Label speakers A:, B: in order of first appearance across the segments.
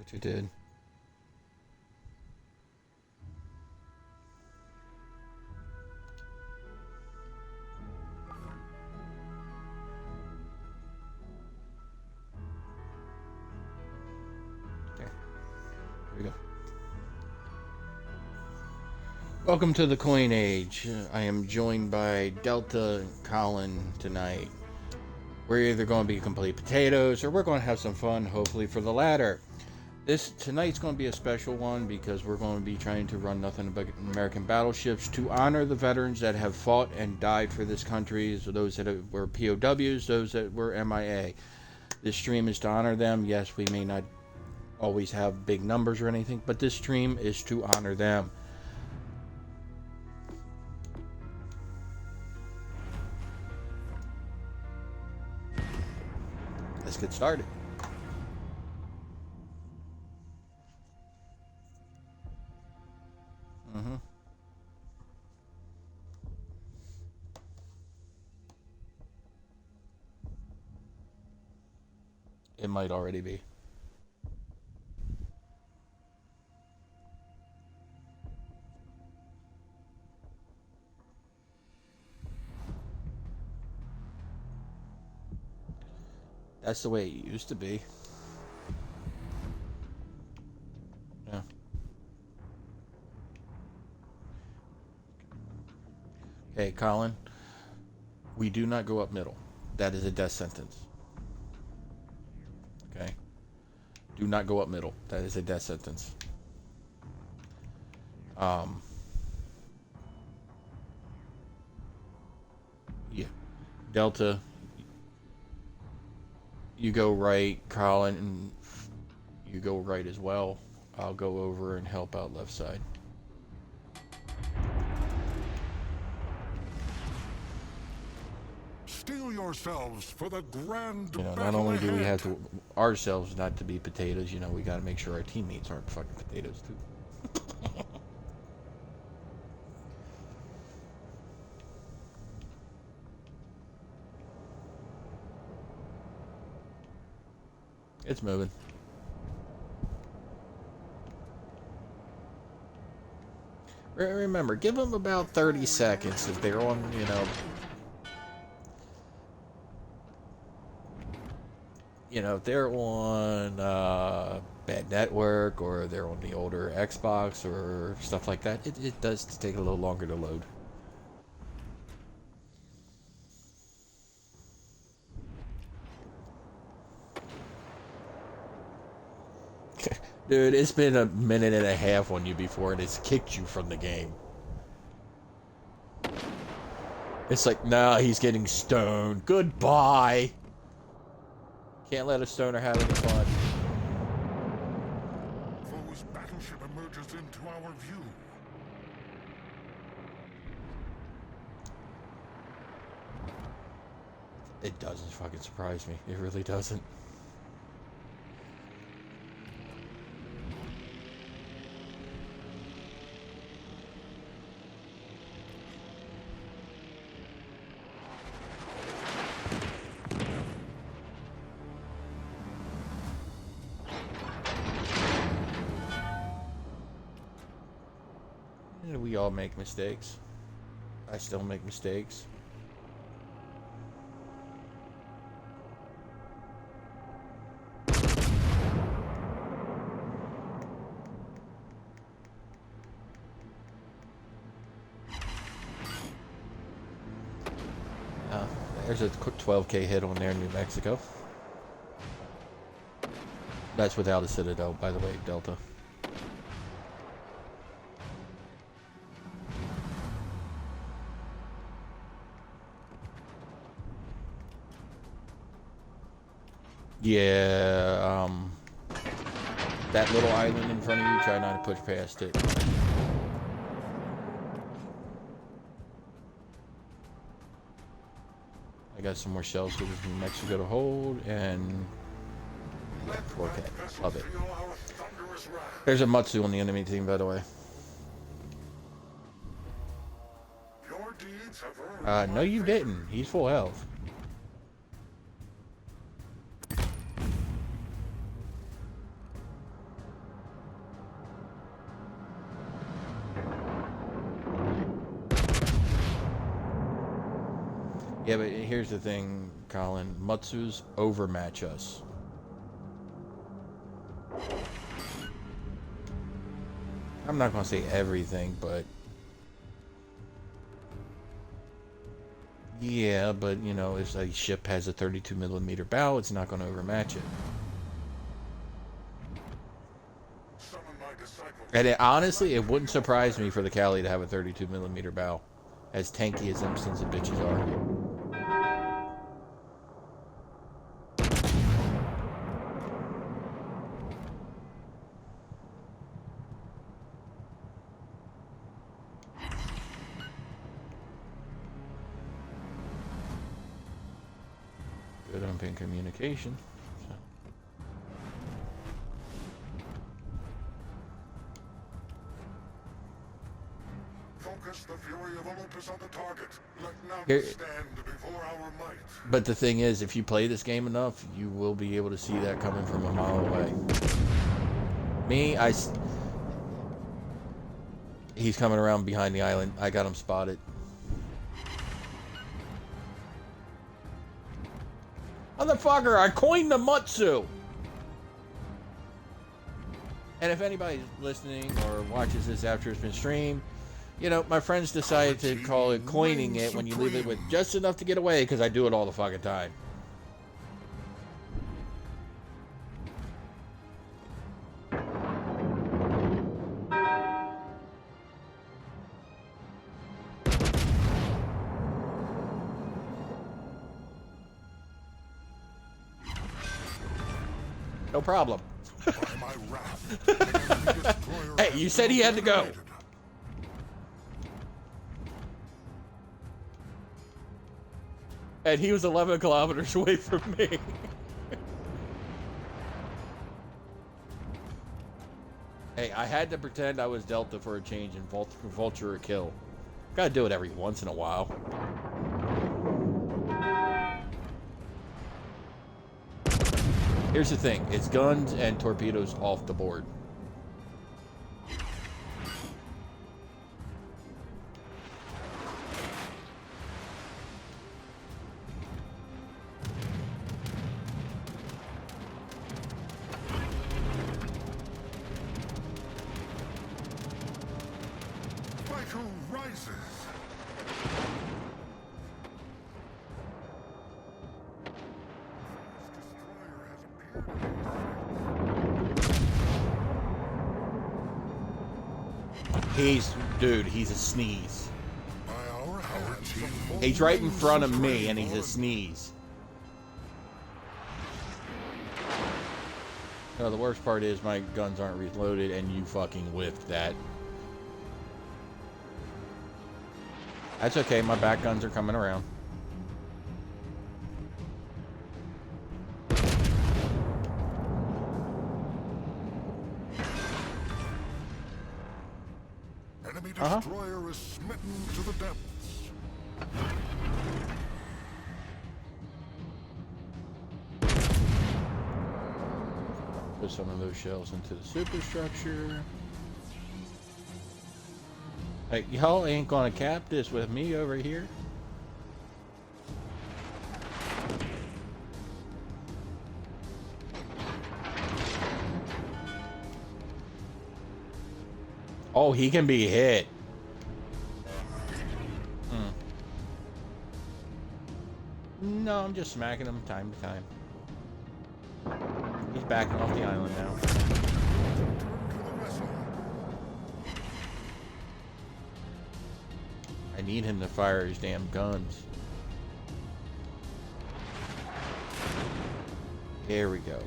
A: what you did. Okay, here we go. Welcome to the Coin Age. I am joined by Delta and Colin tonight. We're either going to be complete potatoes or we're going to have some fun, hopefully for the latter. Tonight's going to be a special one because we're going to be trying to run nothing but American battleships to honor the veterans that have fought and died for this country, so those that were POWs, those that were MIA. This stream is to honor them. Yes, we may not always have big numbers or anything, but this stream is to honor them. Let's get started. It might already be. That's the way it used to be. Yeah. Hey, Colin. We do not go up middle. That is a death sentence. Okay? Do not go up middle. That is a death sentence. Yeah. Delta, you go right. Colin, you go right as well. I'll go over and help out left side.
B: Steel yourselves for the grand
A: Not only do we have to ourselves not to be potatoes, we got to make sure our teammates aren't fucking potatoes too. It's moving. Remember, give them about 30 seconds if they're on, if they're on bad network or they're on the older Xbox or stuff like that, it does take a little longer to load. Dude, it's been a minute and a half on you before and it's kicked you from the game. It's like, nah, he's getting stoned. Goodbye. Can't let a stoner have any fun.
B: Foe's battleship emerges into our view.
A: It doesn't fucking surprise me. It really doesn't. We all make mistakes. I still make mistakes. There's a quick 12k hit on there in New Mexico. That's without a Citadel, by the way, Delta. Yeah, that little island in front of you, try not to push past it. I got some more shells for New Mexico to hold, and 4K. Love it. There's a Matsu on the enemy team, by the way. No, you didn't. He's full health. Yeah, but here's the thing, Colin. Matsus overmatch us. I'm not going to say everything, but... Yeah, but, you know, if a ship has a 32mm bow, it's not going to overmatch it. And honestly, it wouldn't surprise me for the Cali to have a 32mm bow. As tanky as them sons of bitches are. Good open communication. So.
B: Focus the fury of Olympus on the target. Let none
A: Here,
B: stand before our might.
A: but the thing is, if you play this game enough, you will be able to see that coming from a mile away. Me, he's coming around behind the island. I got him spotted. Motherfucker, I coined the Mutsu! And if anybody's listening or watches this after it's been streamed, you know, my friends decided to call it coining it when you leave it with just enough to get away, because I do it all the fucking time. No problem.
B: By my wrath, the enemy destroyer
A: Hey,
B: has
A: you said he had to go.
B: eliminated.
A: And he was 11 kilometers away from me. Hey, I had to pretend I was Delta for a change and vulture a kill. Gotta do it every once in a while. Here's the thing, it's guns and torpedoes off the board.
B: Fight who rises.
A: Dude, he's a sneeze.
B: By our team.
A: He's right in front of me and he's a sneeze. No, the worst part is my guns aren't reloaded and you fucking whiffed that. That's okay, my back guns are coming around.
B: Enemy destroyer is smitten to the depths.
A: Put some of those shells into the superstructure. Hey, y'all ain't gonna cap this with me over here. Oh, he can be hit. No, I'm just smacking him time to time. He's backing off the island now. I need him to fire his damn guns. There we go.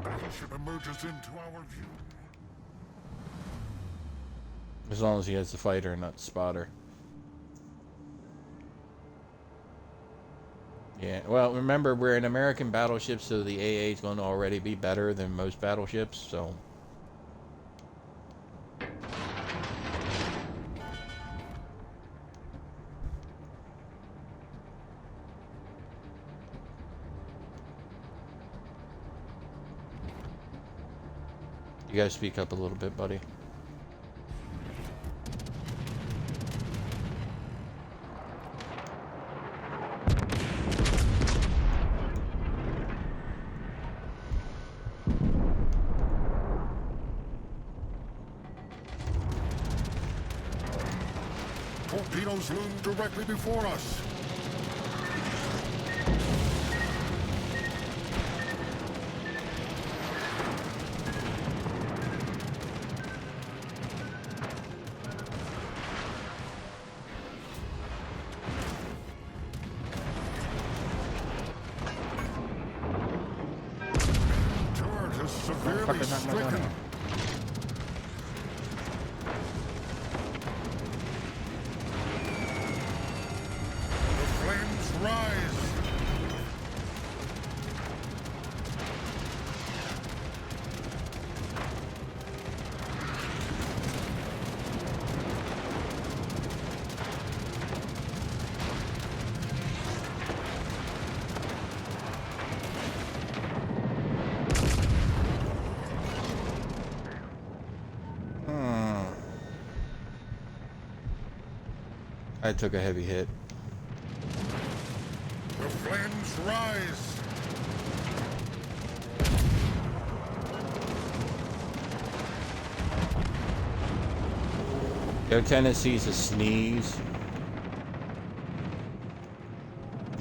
B: Battleship emerges into our view.
A: As long as he has the fighter and not the spotter. Yeah, well, remember, we're an American battleship, so the AA is going to already be better than most battleships, so... You gotta speak up a little bit, buddy.
B: Torpedoes loom directly before us. Turret is severely
A: Fucker, knock my gun
B: stricken.
A: out.
B: The flames rise.
A: I took a heavy hit.
B: The flames rise.
A: Your tendencies to sneeze.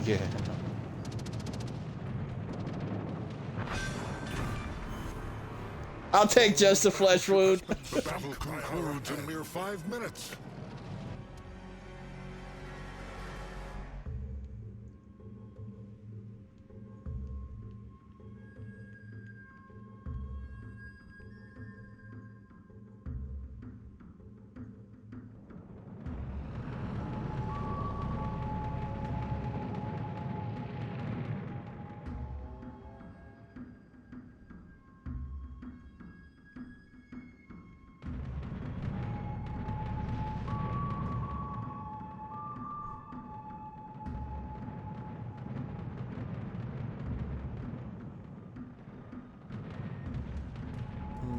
A: Yeah. I'll take just a flesh wound.
B: The battle concludes in mere 5 minutes.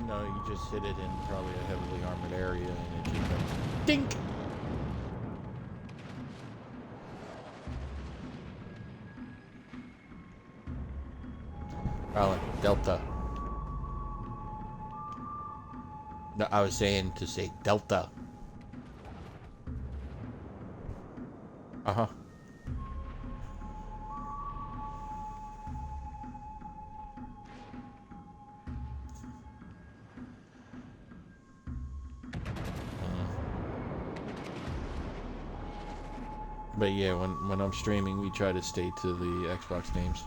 A: No, you just hit it in probably a heavily armored area and it just goes dink. Colin, Delta. No, I was saying to say Delta. Uh-huh. But yeah, when I'm streaming, we try to stay to the Xbox names.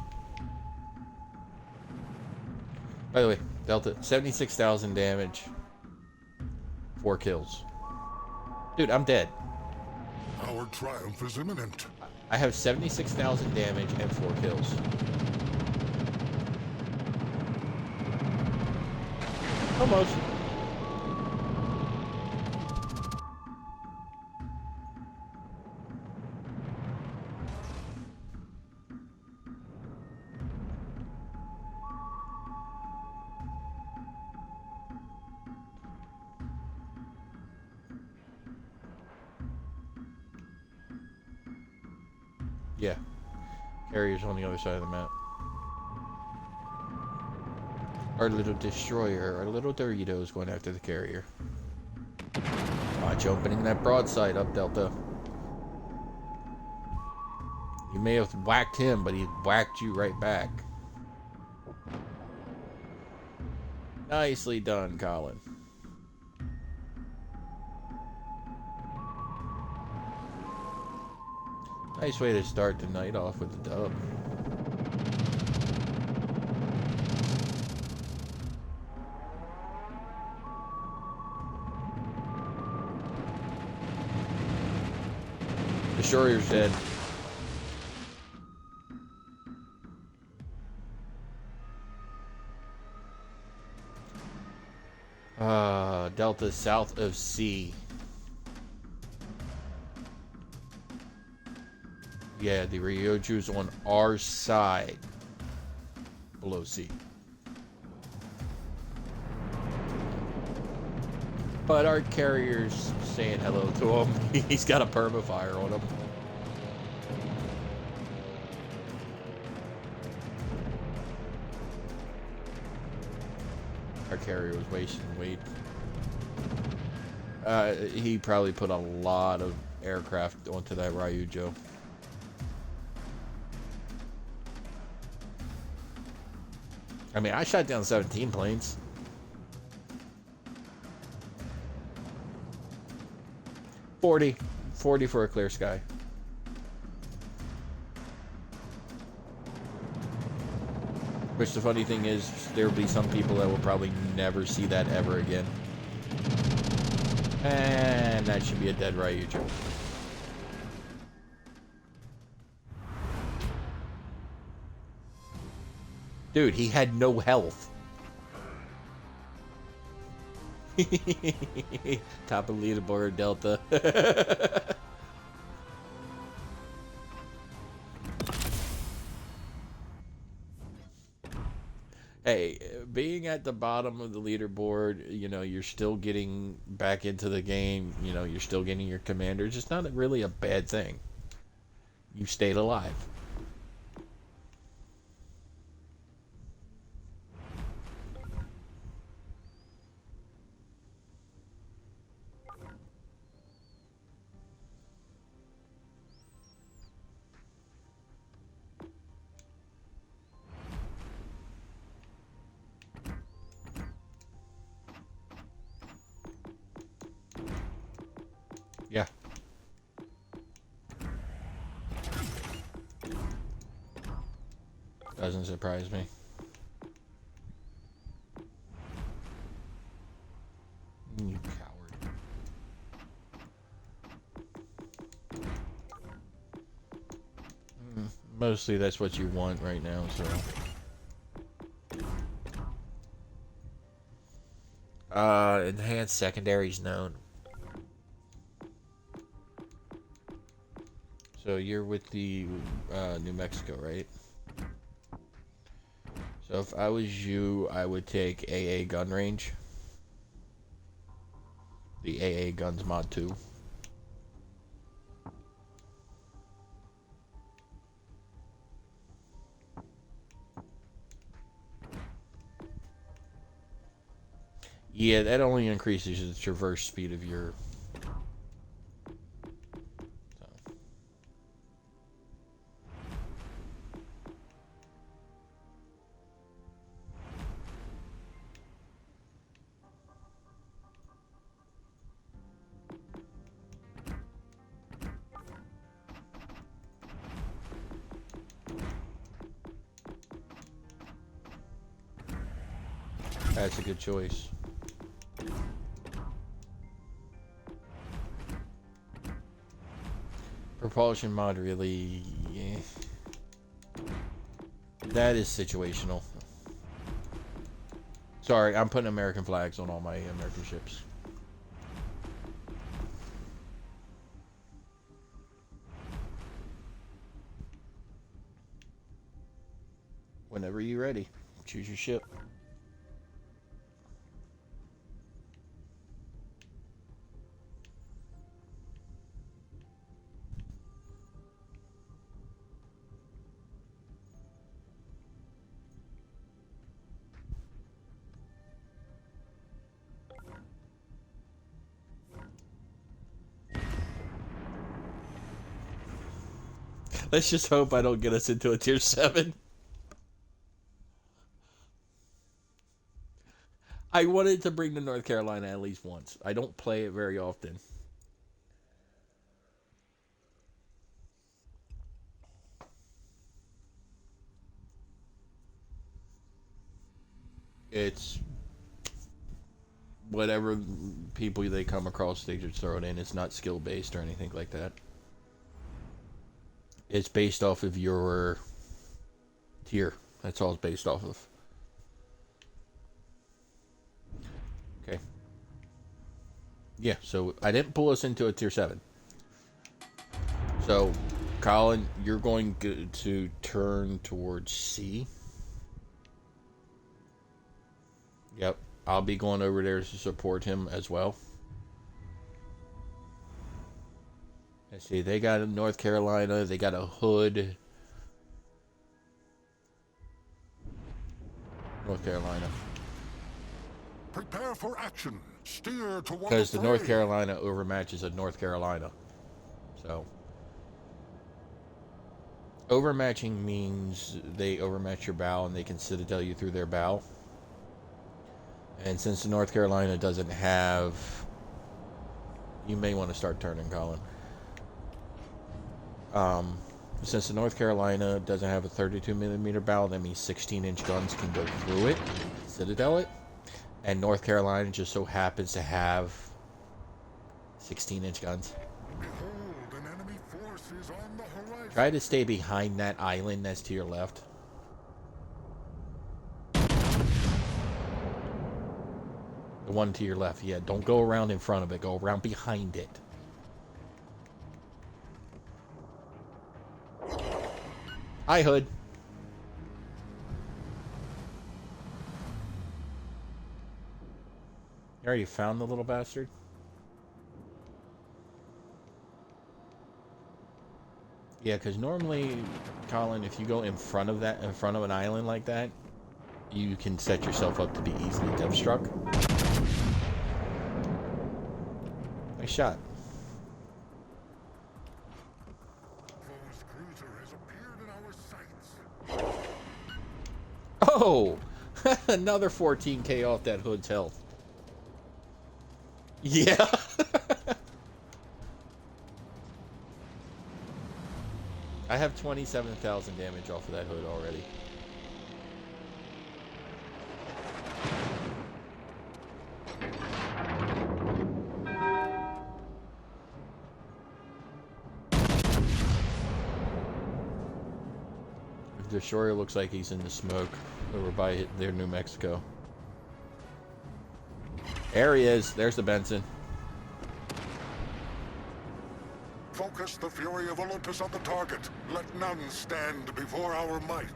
A: By the way, Delta, 76,000 damage, 4 kills. Dude, I'm dead.
B: Our triumph is imminent.
A: I have 76,000 damage and 4 kills. Almost. Yeah. Carrier's on the other side of the map. Our little destroyer, our little Doritos going after the carrier. Watch opening that broadside up, Delta. You may have whacked him, but he whacked you right back. Nicely done, Colin. Nice way to start the night off with the dub. Destroyer's dead. Delta south of C. Yeah, the Ryoju's on our side. Below C. But our carrier's saying hello to him. He's got a permafire on him. Our carrier was wasting weight. He probably put a lot of aircraft onto that Ryujo. I mean, I shot down 17 planes. $40 for a clear sky. Which the funny thing is, there will be some people that will probably never see that ever again. And that should be a dead Ryujo. Dude, he had no health. Top of leaderboard, Delta. Hey, being at the bottom of the leaderboard, you know, you're still getting back into the game, you know, you're still getting your commanders. It's not really a bad thing. You stayed alive. Yeah. Doesn't surprise me. You coward. Mostly that's what you want right now, so. Enhanced secondaries known. So you're with the New Mexico, right? So if I was you, I would take AA gun range. The AA guns mod 2. Yeah, that only increases the traverse speed of your... So. That's a good choice. Propulsion mod really... Yeah. That is situational. Sorry, I'm putting American flags on all my American ships. Whenever you're ready, choose your ship. Let's just hope I don't get us into a tier 7. I wanted to bring to North Carolina at least once. I don't play it very often. It's whatever people they come across, they just throw it in. It's not skill based or anything like that. It's based off of your tier. That's all it's based off of. Okay. Yeah, so I didn't pull us into a tier 7. So, Colin, you're going to turn towards C. Yep. I'll be going over there to support him as well. Let's see, they got North Carolina, they got a Hood. North Carolina.
B: Prepare for action. Steer toward
A: Because
B: the
A: the North
B: fray.
A: Carolina overmatches a North Carolina. So, overmatching means they overmatch your bow and they can citadel you through their bow. And since the North Carolina doesn't have... You may want to start turning, Colin. Since the North Carolina doesn't have a 32mm bow, that means 16-inch guns can go through it, citadel it. And North Carolina just so happens to have 16-inch guns.
B: Behold, an enemy force is on the horizon.
A: Try to stay behind that island that's to your left. The one to your left, yeah. Don't go around in front of it. Go around behind it. Hi, Hood. You already found the little bastard? Yeah, because normally, Colin, if you go in front of an island like that, you can set yourself up to be easily depth struck. Nice shot.
B: Foe's cruiser has appeared in our sights.
A: Oh! Another 14k off that Hood's health. Yeah. I have 27,000 damage off of that Hood already. The destroyer looks like he's in the smoke over by their New Mexico. There he is. There's the Benson.
B: Focus the fury of Olympus on the target. Let none stand before our might.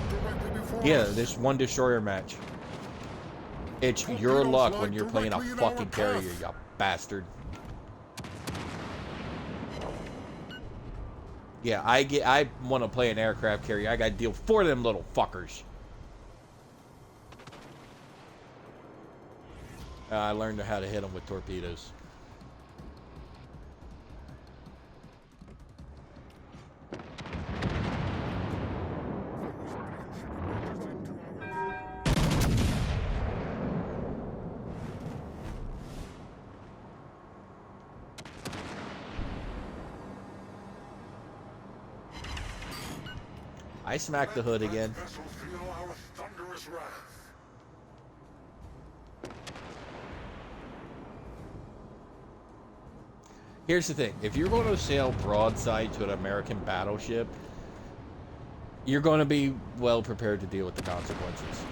B: Directly before
A: Yeah,
B: us.
A: this one destroyer match. It's your luck when you're playing a
B: Directly in our
A: fucking carrier,
B: path.
A: you bastard. Yeah, I want to play an aircraft carrier. I got to deal for them little fuckers. I learned how to hit them with torpedoes. I smacked the Hood again.
B: Vessels feel our thunderous wrath.
A: Here's the thing. If you're going to sail broadside to an American battleship, you're going to be well prepared to deal with the consequences.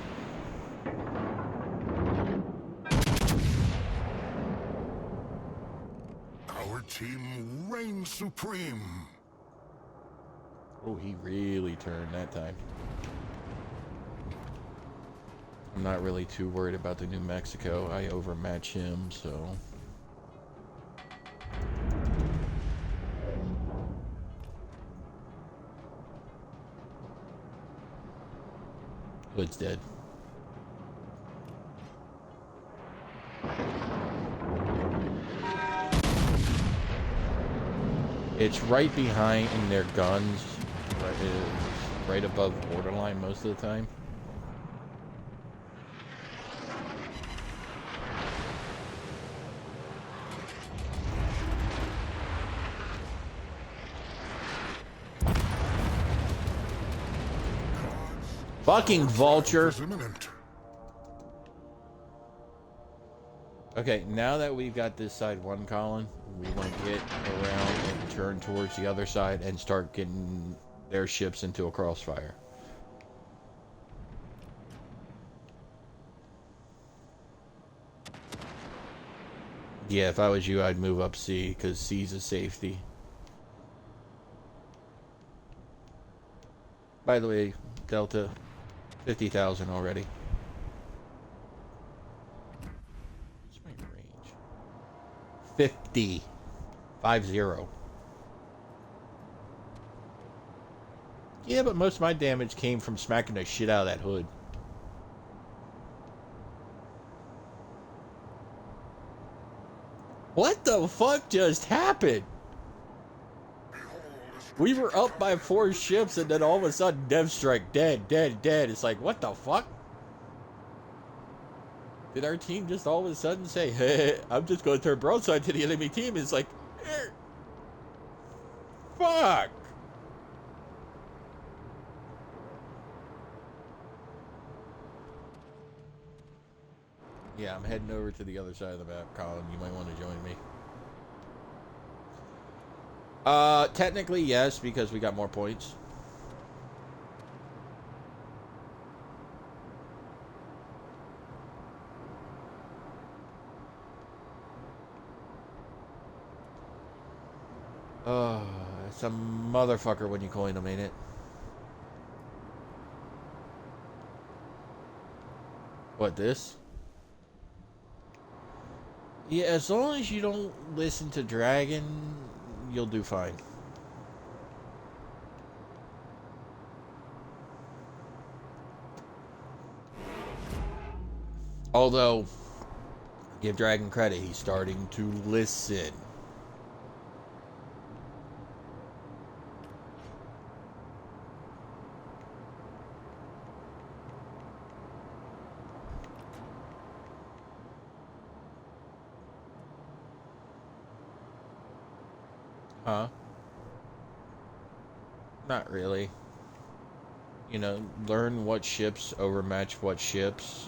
B: Our team reigns supreme.
A: Oh, he really turned that time. I'm not really too worried about the New Mexico. I overmatch him, so... Hood's dead. It's right behind in their guns, right above borderline most of the time. Fucking vulture.
B: Is imminent.
A: Okay, now that we've got this side one, Colin, we want to get around and turn towards the other side and start getting their ships into a crossfire. Yeah, if I was you, I'd move up C, because C's a safety. By the way, Delta, 50,000 already. What's my range? 50. 50. Yeah, but most of my damage came from smacking the shit out of that hood. What the fuck just happened? We were up by 4 ships, and then all of a sudden, Dev Strike, dead, dead, dead. It's like, what the fuck? Did our team just all of a sudden say, hey, I'm just going to turn broadside to the enemy team? It's like, fuck. Yeah, I'm heading over to the other side of the map, Colin. You might want to join me. Technically, yes, because we got more points. It's a motherfucker when you coin them, ain't it? What, this? Yeah, as long as you don't listen to Dragon, you'll do fine. Although, give Dragon credit, he's starting to listen. Huh? Not really. You know, learn what ships overmatch what ships.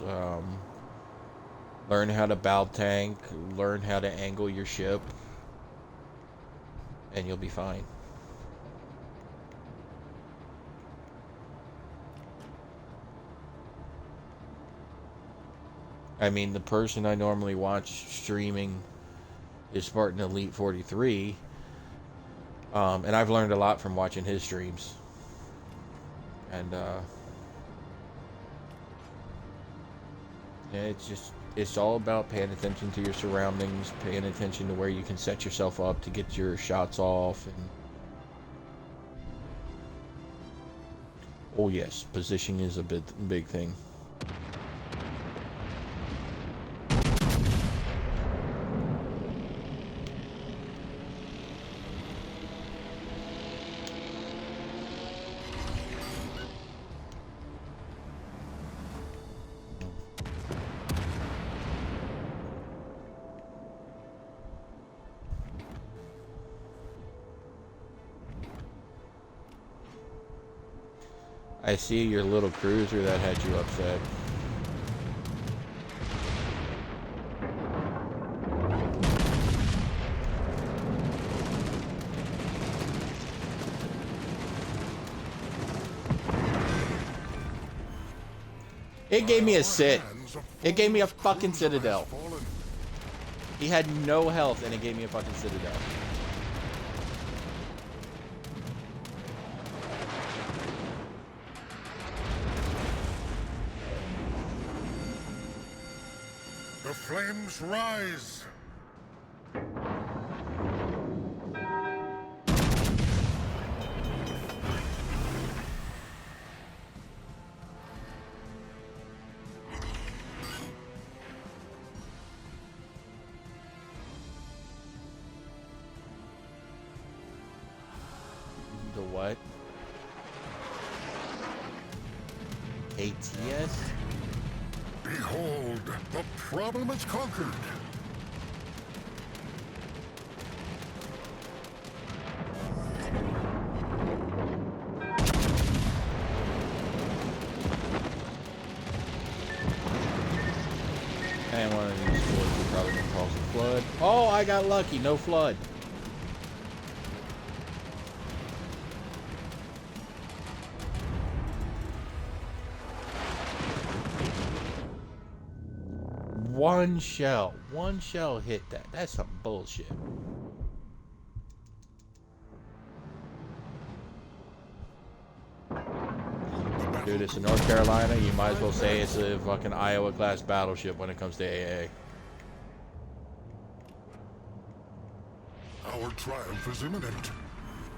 A: Learn how to bow tank. Learn how to angle your ship. And you'll be fine. I mean, the person I normally watch streaming is Spartan Elite 43. And I've learned a lot from watching his streams. And, yeah, it's all about paying attention to your surroundings, paying attention to where you can set yourself up to get your shots off. And oh yes, positioning is a big thing. I see your little cruiser that had you upset. It gave me a sit. It gave me a fucking citadel. He had no health and it gave me a fucking citadel.
B: The flames rise.
A: The what? ATS?
B: Behold, the problem is conquered.
A: And one of these floods are probably gonna cause a flood. Oh, I got lucky, no flood. one shell. One shell hit that. That's some bullshit. Dude, it's in North Carolina. You might as well say it's a fucking Iowa-class battleship when it comes to AA.
B: Our triumph is imminent.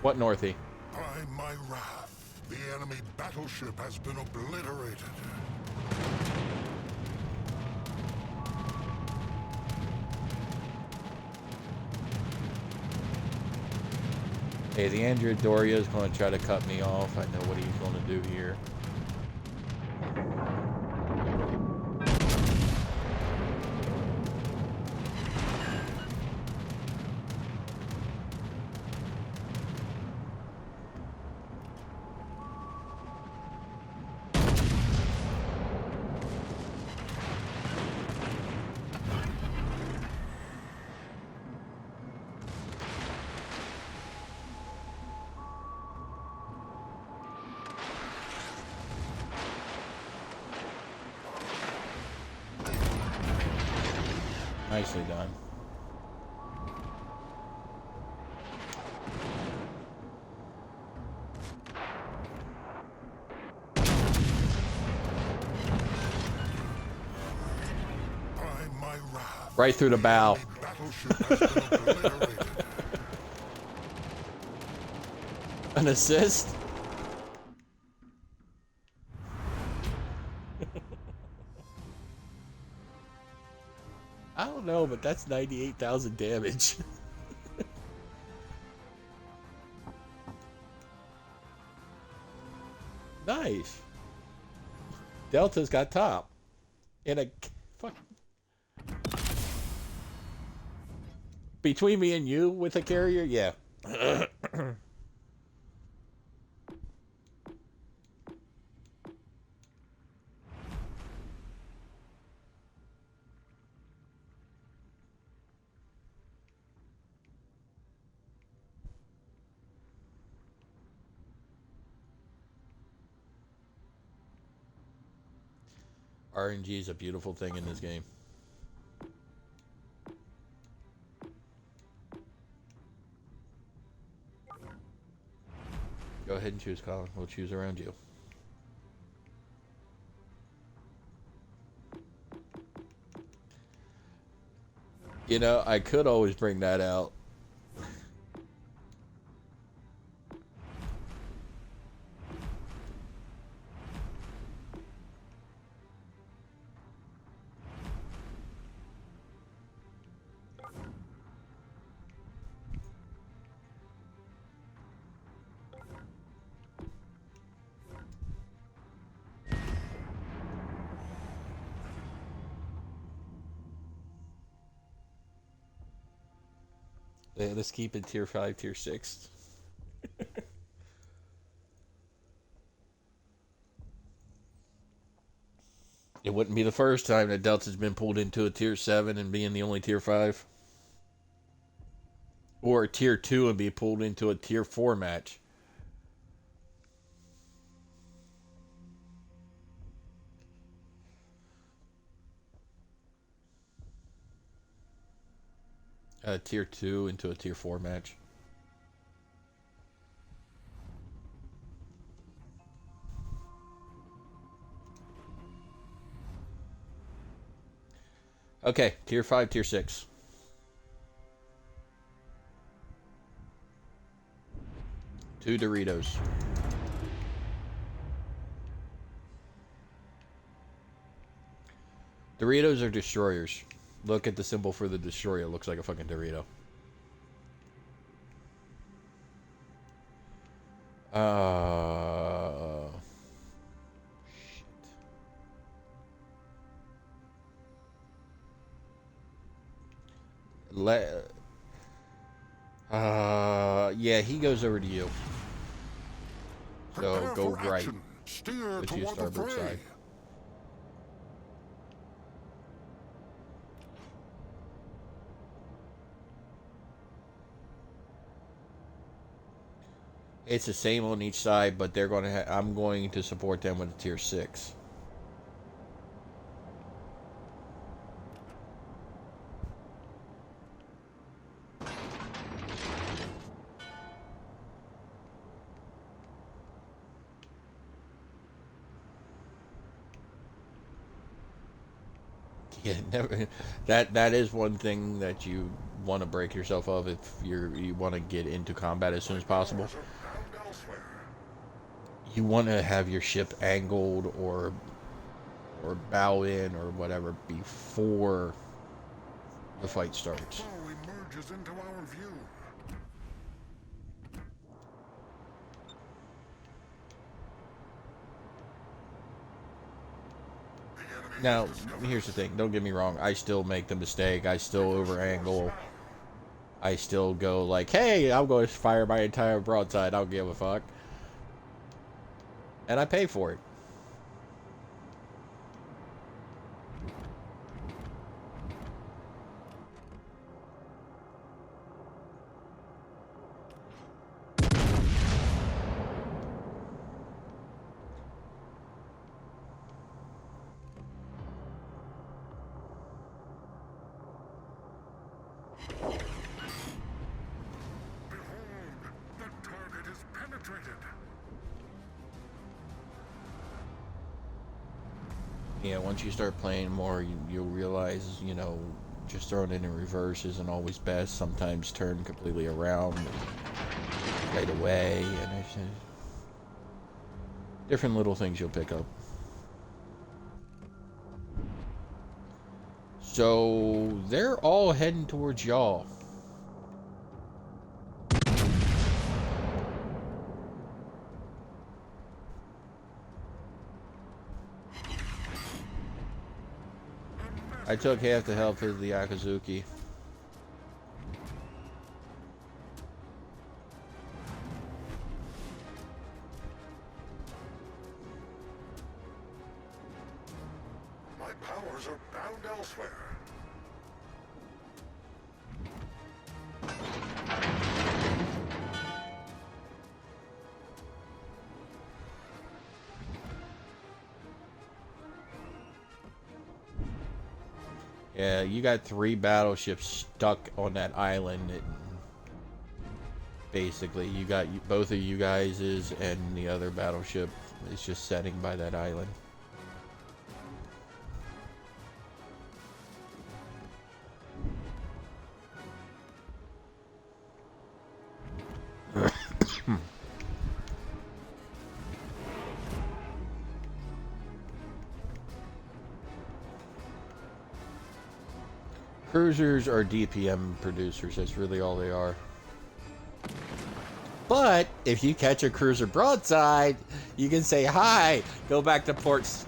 A: What, Northie?
B: By my wrath, the enemy battleship has been obliterated.
A: Hey, the Andrew Doria is going to try to cut me off. I know what he's going to do here. Nicely done.
B: By my wrath,
A: Right through the bow.
B: the battleship has been obliterated.
A: An assist? I don't know, but that's 98,000 damage. Nice. Delta's got top. In a fuck. Between me and you with a carrier, yeah. RNG is a beautiful thing in this game. Go ahead and choose, Colin. We'll choose around you. You know, I could always bring that out. Yeah, let's keep it tier 5, tier 6. It wouldn't be the first time that Delta's been pulled into a tier 7 and being the only tier 5. Or a tier 2 and be pulled into a tier 4 match. Tier 2 into a tier 4 match. Okay, tier 5, tier 6. Two Doritos. Doritos are destroyers. Look at the symbol for the destroyer. It looks like a fucking Dorito. Shit. Yeah, he goes over to you. So
B: Prepare
A: go
B: for
A: right.
B: action. Steer
A: Put you
B: toward the
A: starboard
B: fray.
A: side. It's the same on each side, but they're going to. I'm going to support them with a tier 6. Yeah, never. That is one thing that you want to break yourself of if you want to get into combat as soon as possible.
B: Powers are bound elsewhere.
A: You want to have your ship angled or bow in or whatever before the fight starts.
B: Foe emerges into our view. The enemy
A: Now,
B: has discovered
A: here's the
B: us.
A: thing. Don't get me wrong. I still make the mistake. I still over angle. I still go like, hey, I'll go fire my entire broadside. I don't give a fuck. And I pay for it.
B: Behold, the target is penetrated.
A: Yeah, once you start playing more, you'll realize, just throwing it in reverse isn't always best. Sometimes turn completely around right away, and it's different little things you'll pick up. So they're all heading towards y'all. I took half the health of the Akazuki.
B: My powers are bound elsewhere.
A: Yeah, you got 3 battleships stuck on that island. Basically, you got both of you guys's, and the other battleship is just setting by that island. Cruisers are DPM producers. That's really all they are. But if you catch a cruiser broadside, you can say hi. Go back to ports.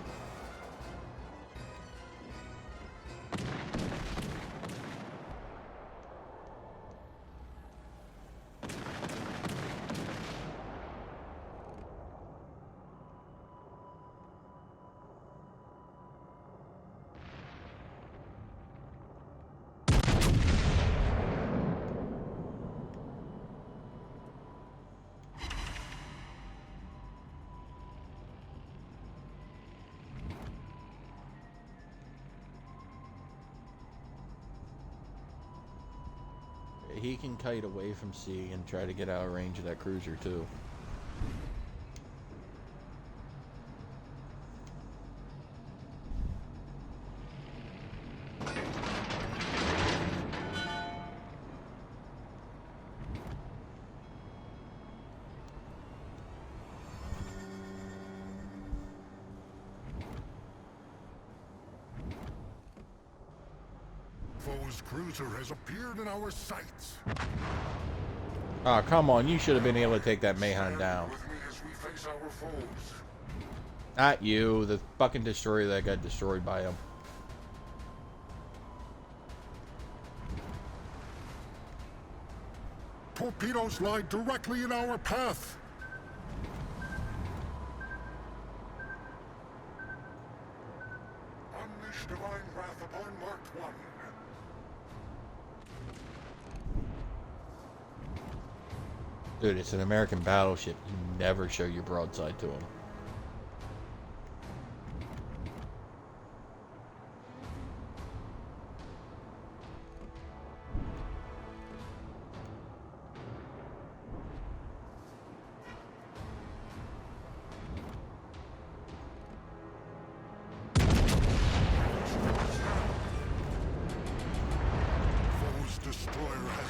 A: He can kite away from sea and try to get out of range of that cruiser too.
B: Foe's cruiser has appeared in our sights.
A: Ah, come on. You should have been able to take that Mayhan down.
B: With me as we face our foes.
A: Not you. The fucking destroyer that got destroyed by him.
B: Torpedoes lie directly in our path. Unleash divine wrath upon Mark 1.
A: Dude, it's an American battleship. You never show your broadside to them.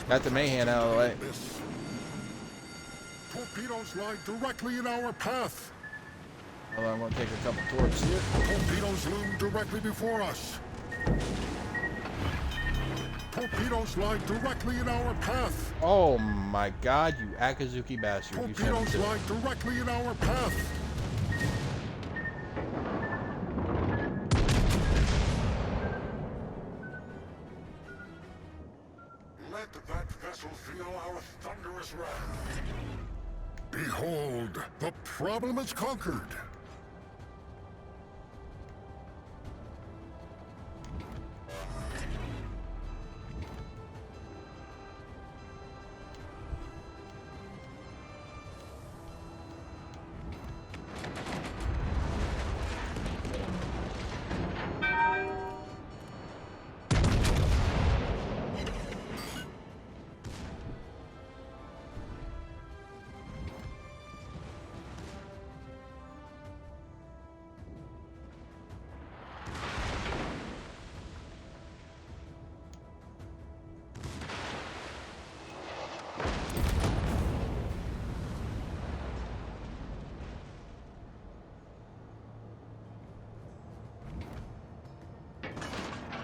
A: Got the Mayhem out of the way.
B: This. Torpedoes lie directly in our path.
A: Hold on, I'm gonna take a couple torps here.
B: Torpedoes loom directly before us. Torpedoes lie directly in our path.
A: Oh my god, you Akazuki bastard. You sent
B: Torpedoes lie directly in our path. Let that vessel feel our thunderous wrath. Behold, the problem is conquered.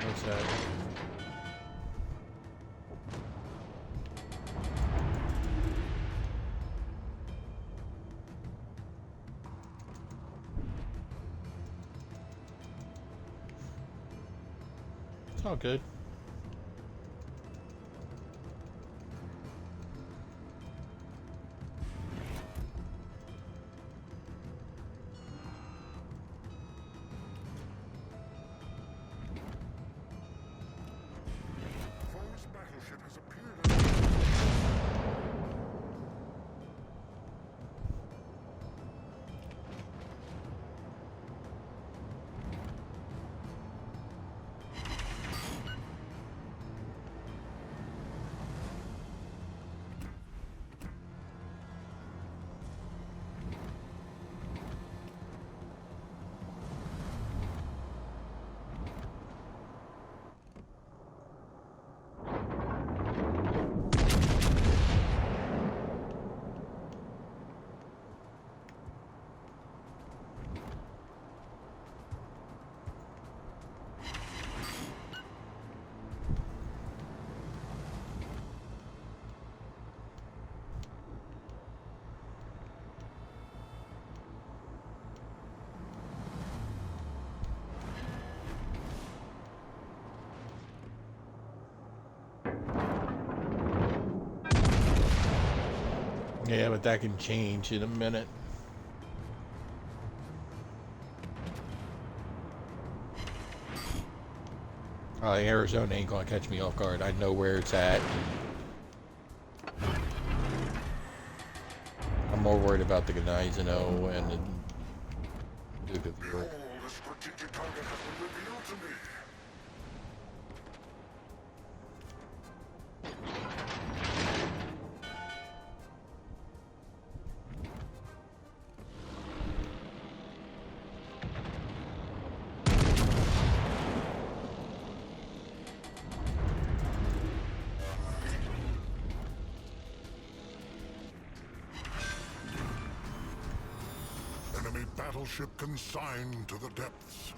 A: What's that? It's all good.
B: Foe's battleship has appeared.
A: Yeah, but that can change in a minute. Arizona ain't gonna catch me off guard. I know where it's at. I'm more worried about the Gnaizeno and the Duke of York.
B: Behold, a strategic target has been revealed to me. Enemy battleship consigned to the depths.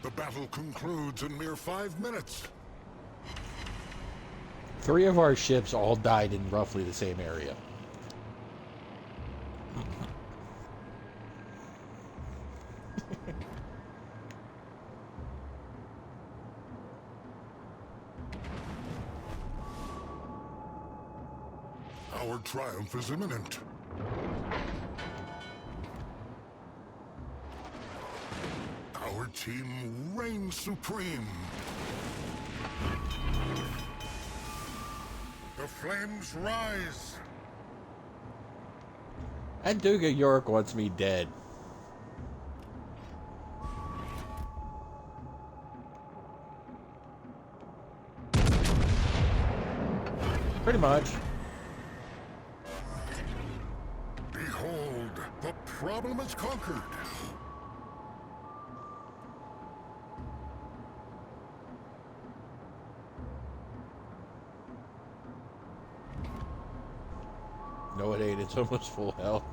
B: The battle concludes in mere 5 minutes.
A: 3 of our ships all died in roughly the same area.
B: Our triumph is imminent. Our team reigns supreme. The flames rise.
A: That Duke of York wants me dead. Pretty much.
B: Behold, the problem is conquered.
A: No, it ain't. It's almost full health.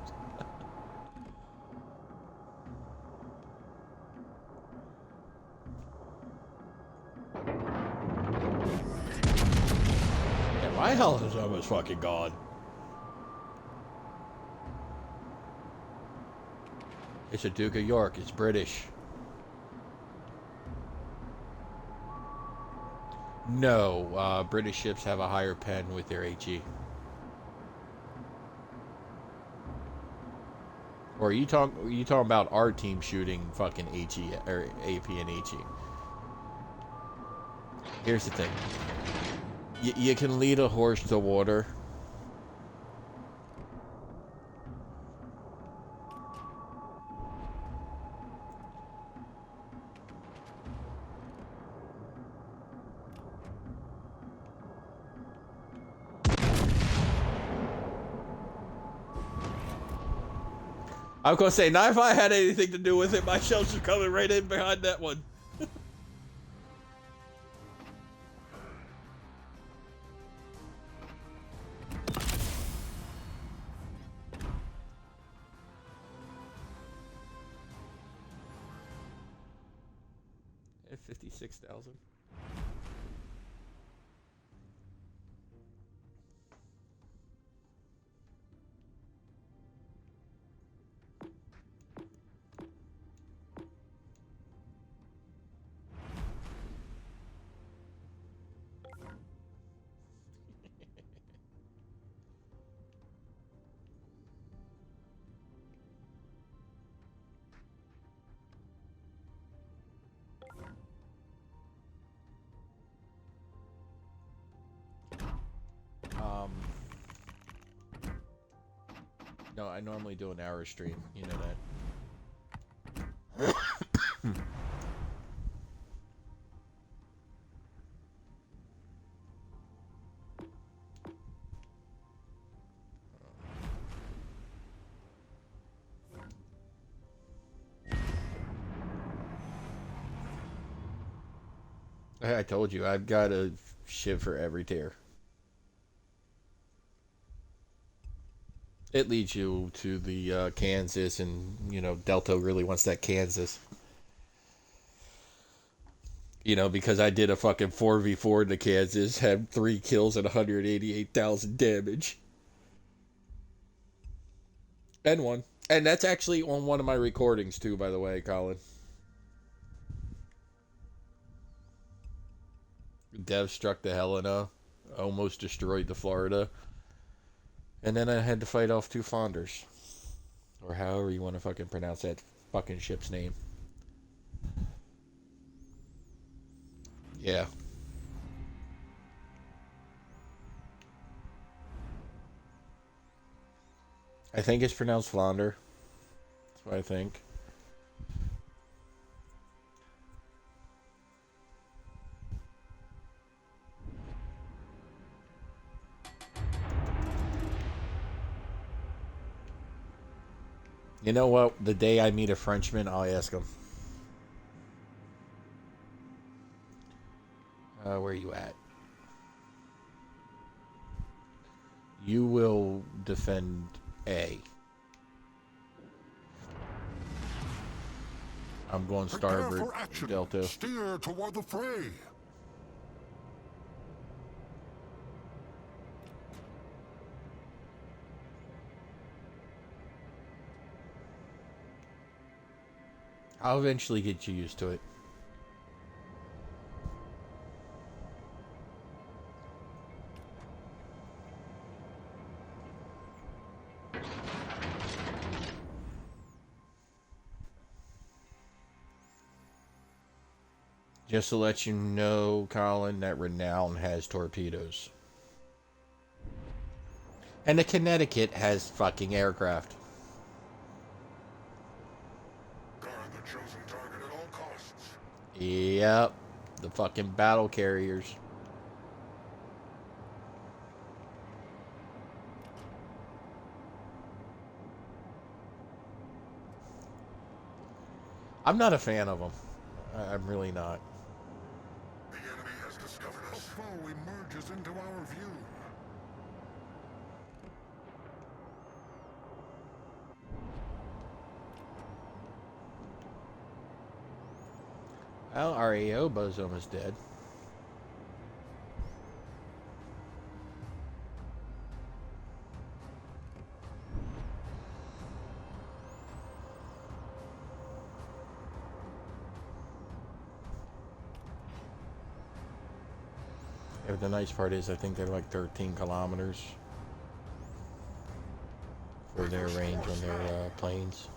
A: Yeah, my health is almost fucking gone. It's a Duke of York. It's British. No, British ships have a higher pen with their HE. Or are you talking about our team shooting fucking HE or AP and HE? Here's the thing. You can lead a horse to water. I was gonna say, not if I had anything to do with it. My shells are coming right in behind that one. At 56,000. No, I normally do an hour stream. You know that. I told you, I've got a ship for every tier. It leads you to the Kansas, and, you know, Delta really wants that Kansas. You know, because I did a fucking 4v4 in the Kansas, had 3 kills and 188,000 damage. And one. And that's actually on one of my recordings, too, by the way, Colin. Dev struck the Helena, almost destroyed the Florida. And then I had to fight off 2 Fonders. Or however you want to fucking pronounce that fucking ship's name. Yeah. I think it's pronounced Flounder. That's what I think. You know what? The day I meet a Frenchman, I'll ask him. Where are you at? You will defend A. I'm going starboard, Delta.
B: Steer toward the fray.
A: I'll eventually get you used to it. Just to let you know, Colin, that Renown has torpedoes. And the Connecticut has fucking aircraft.
B: Guard the chosen target at all costs.
A: Yep. The fucking battle carriers. I'm not a fan of them. I'm really not.
B: The enemy has discovered us. A foe emerges into our view.
A: Well, our Aoba's almost dead. Yeah, the nice part is I think they're like 13 kilometers for their range on their planes.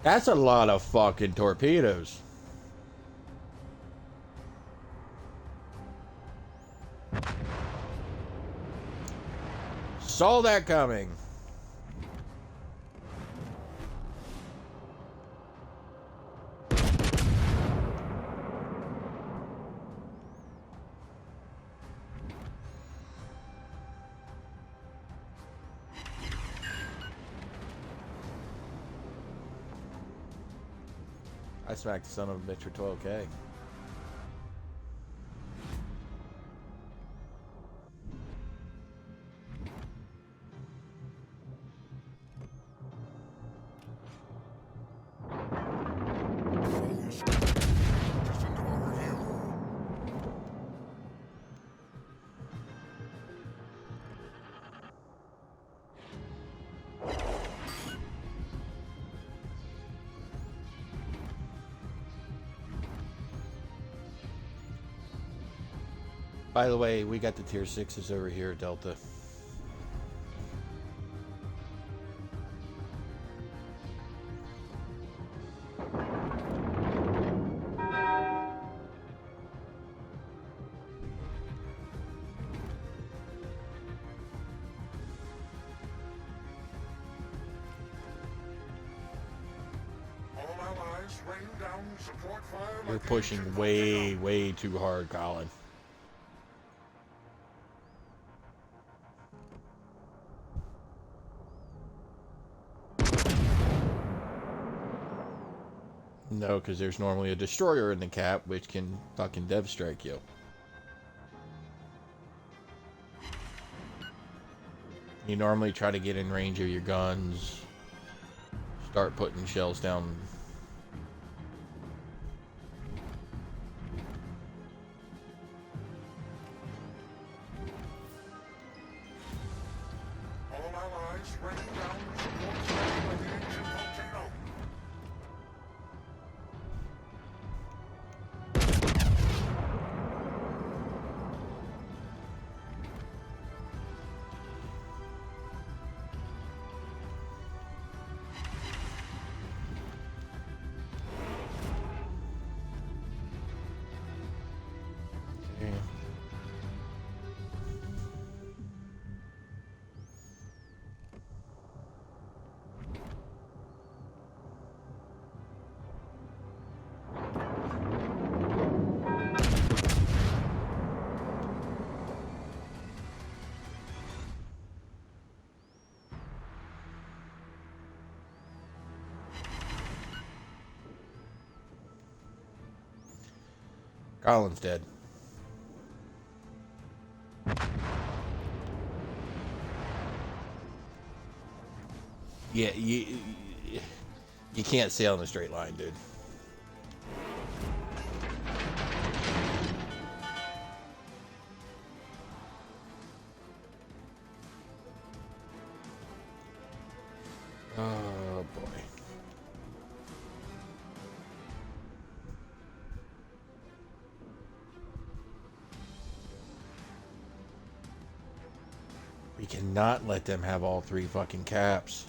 A: That's a lot of fucking torpedoes. Saw that coming. I smacked the son of a bitch for 12K.
B: Foes emerges into our view.
A: By the way, we got the tier 6s over here, Delta.
B: All allies rain down support fire.
A: You're
B: like the
A: pushing
B: ancient
A: way,
B: volcano.
A: way too hard, Colin. No, because there's normally a destroyer in the cap, which can fucking dev strike you. You normally try to get in range of your guns, start putting shells down.
B: All allies rain down support fire like the ancient volcano.
A: Okay. Colin's dead. Yeah, you can't sail in a straight line, dude. Oh boy. We cannot let them have all three fucking caps.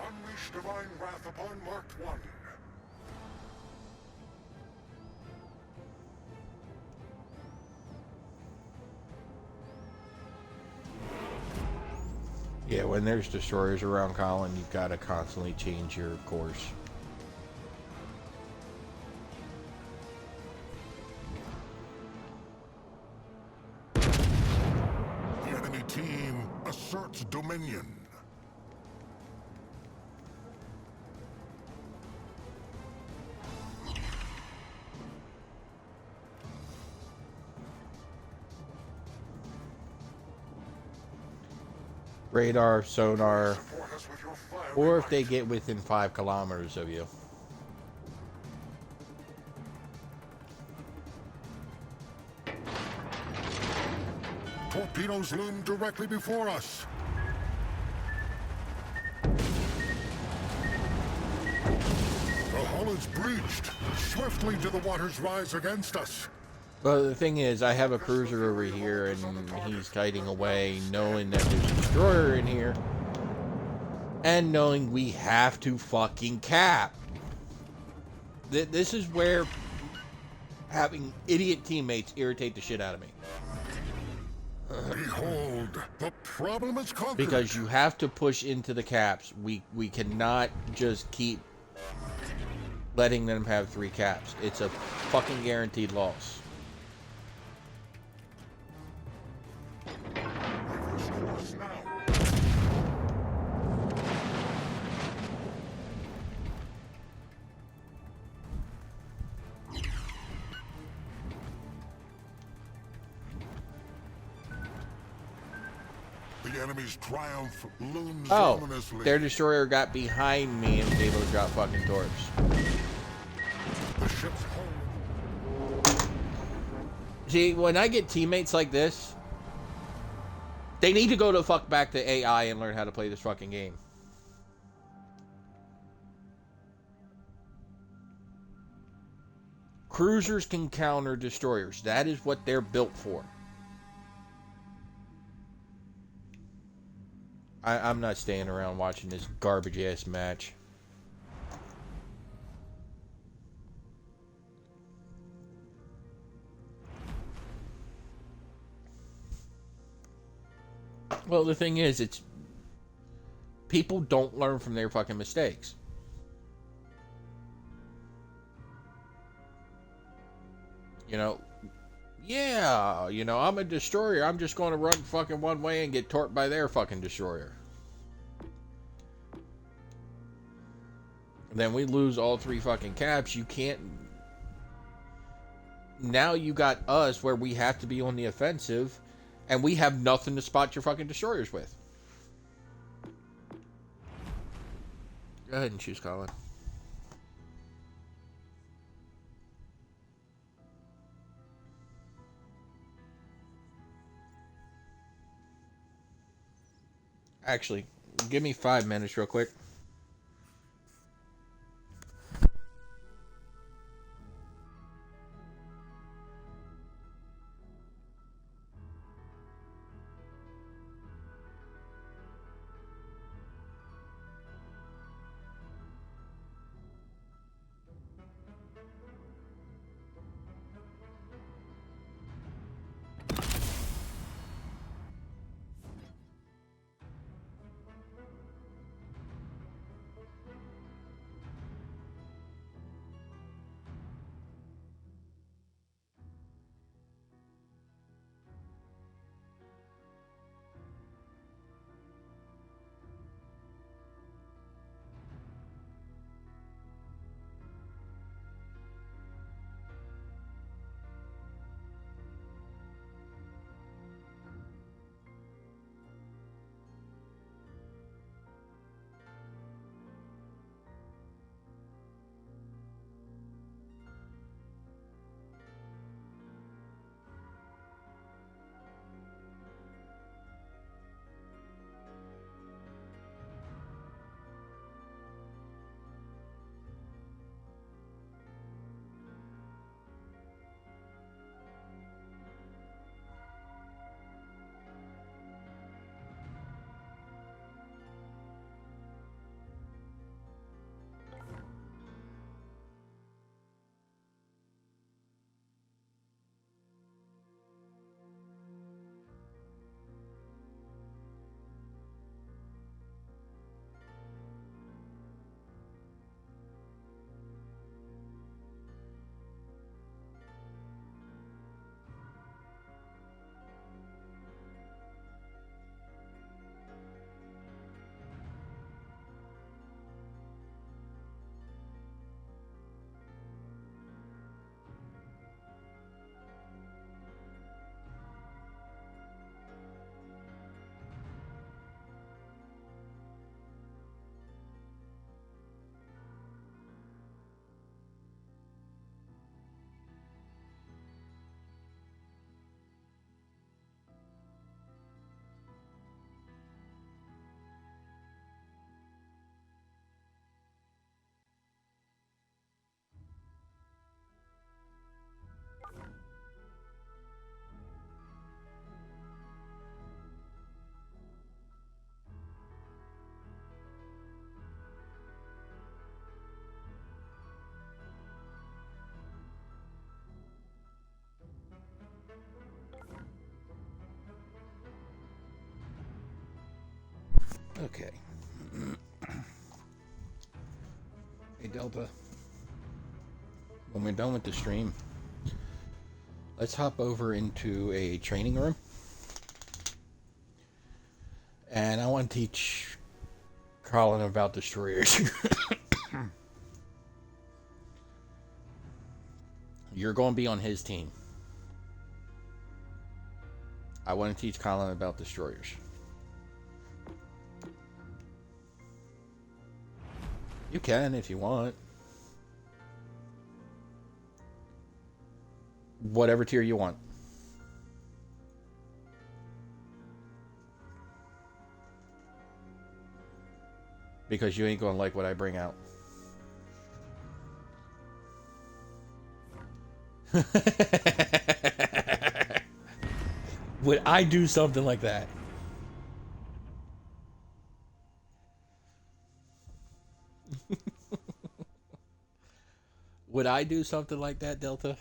B: Unleash divine wrath upon marked one.
A: Yeah, when there's destroyers around, Colin, you've got to constantly change your course.
B: The enemy team asserts dominion.
A: Radar, sonar,
B: Support us with your fire.
A: or if they get within 5 kilometers of you.
B: Torpedoes loom directly before us. The hull is breached. Swiftly do the waters rise against us.
A: Well, the thing is, I have a cruiser over here, and he's kiting away, knowing that there's a destroyer in here, and knowing we have to fucking cap. This is where having idiot teammates irritate the shit out of me.
B: Behold, the problem is conquered.
A: Because you have to push into the caps. We cannot just keep letting them have 3 caps. It's a fucking guaranteed loss.
B: The enemy's triumph looms
A: Oh,
B: ominously.
A: their destroyer got behind me and was able to drop fucking torps.
B: The ship's hull.
A: See, when I get teammates like this, they need to go the fuck back to AI and learn how to play this fucking game. Cruisers can counter destroyers. That is what they're built for. I'm not staying around watching this garbage ass match. Well, the thing is, it's people don't learn from their fucking mistakes. You know, yeah, you know, I'm a destroyer. I'm just going to run fucking one way and get torped by their fucking destroyer. Then we lose all 3 fucking caps. You can't. Now you got us where we have to be on the offensive, and we have nothing to spot your fucking destroyers with. Go ahead and choose Colin. Actually, give me 5 minutes real quick. Okay. Hey, Delta. When we're done with the stream, let's hop over into a training room. And I want to teach Colin about destroyers. You're going to be on his team. I want to teach Colin about destroyers. You can if you want. Whatever tier you want. Because you ain't going to like what I bring out. Would I do something like that? Would I do something like that, Delta?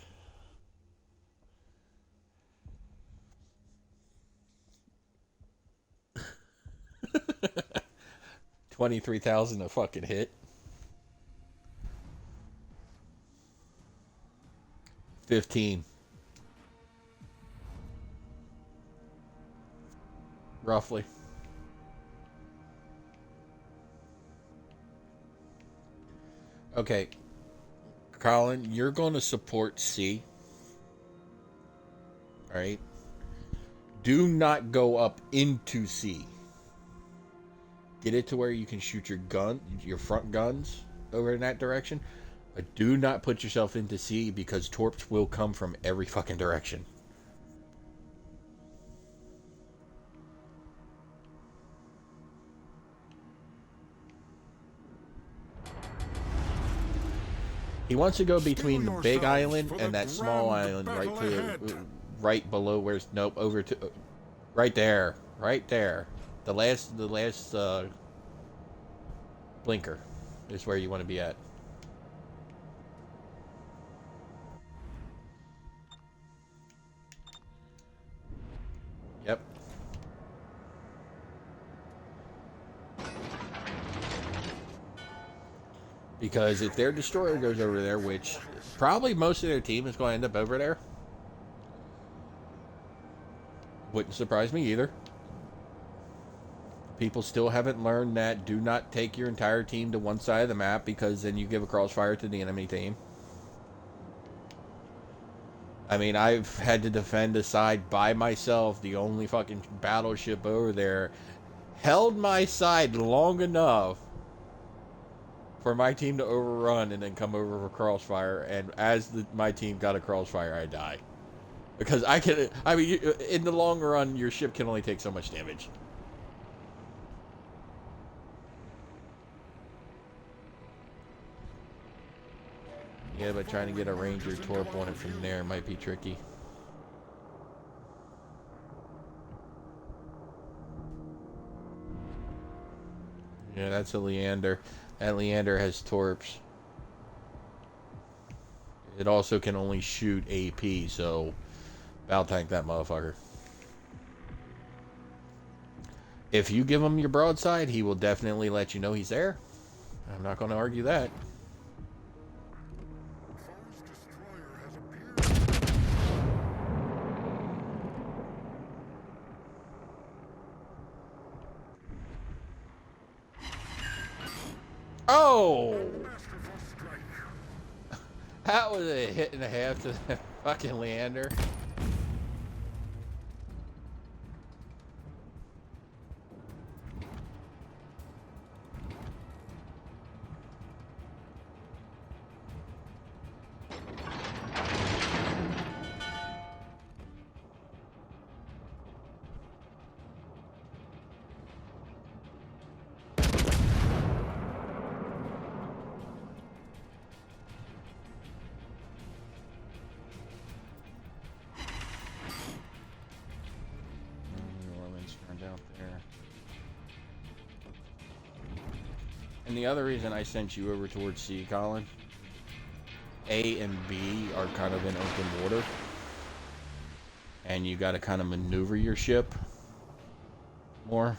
A: $23,000 a fucking hit. 15. Roughly. Okay. Colin, you're going to support C. Alright? Do not go up into C. Get it to where you can shoot your front guns over in that direction. But do not put yourself into C because torps will come from every fucking direction. He wants to go between the big island and that small island right below where's over to right there. The last blinker is where you want to be at. Yep. Because if their destroyer goes over there, which probably most of their team is going to end up over there, wouldn't surprise me either. People still haven't learned that do not take your entire team to one side of the map because then you give a crossfire to the enemy team. I mean, I've had to defend a side by myself, the only fucking battleship over there, held my side long enough for my team to overrun and then come over for crossfire, and as my team got a crossfire, I die. Because in the long run, your ship can only take so much damage. Yeah, but trying to get a Ranger torp on it from there might be tricky. Yeah, that's a Leander. That Leander has torps. It also can only shoot AP, so battle tank that motherfucker. If you give him your broadside, he will definitely let you know he's there. I'm not going to argue that. Oh! That was a hit and a half to the fucking Leander. And the other reason I sent you over towards C, Colin, A and B are kind of in open water. And you got to kind of maneuver your ship more.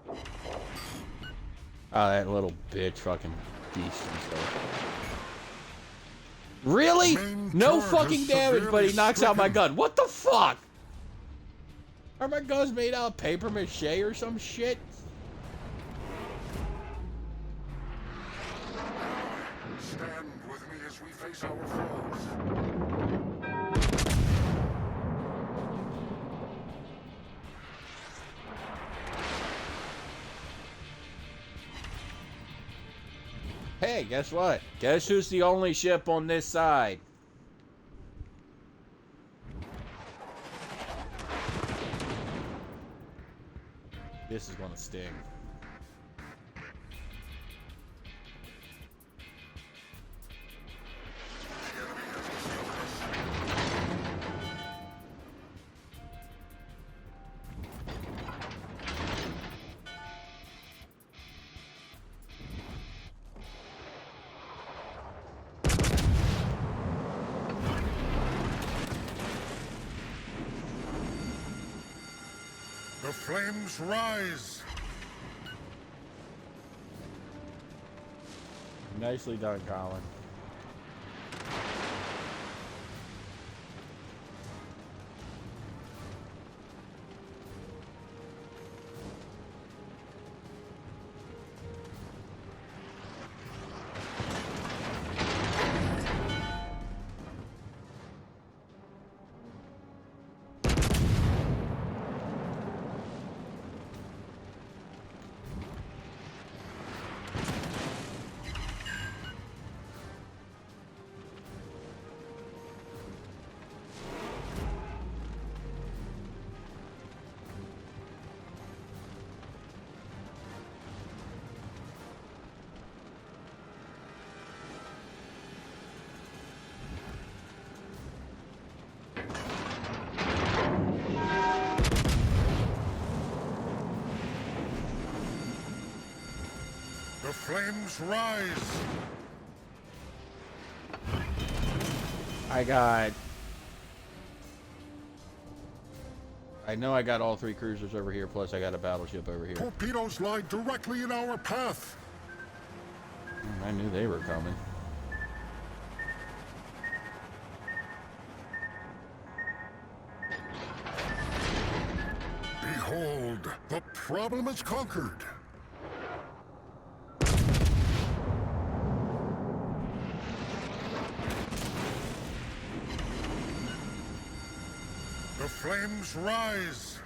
A: Oh, that little bitch fucking beast and stuff. Really? No fucking damage, but he knocks out my gun. What the fuck? Are my guns made out of paper mache or some shit?
B: Stand with me as we face our foes.
A: Hey, guess what? Guess who's the only ship on this side? This is gonna sting.
B: The flames rise.
A: Nicely done, Colin.
B: The flames rise.
A: I know I got all 3 cruisers over here, plus I got a battleship over here.
B: Torpedoes lie directly in our path.
A: I knew they were coming.
B: Behold, the problem is conquered. The flames rise.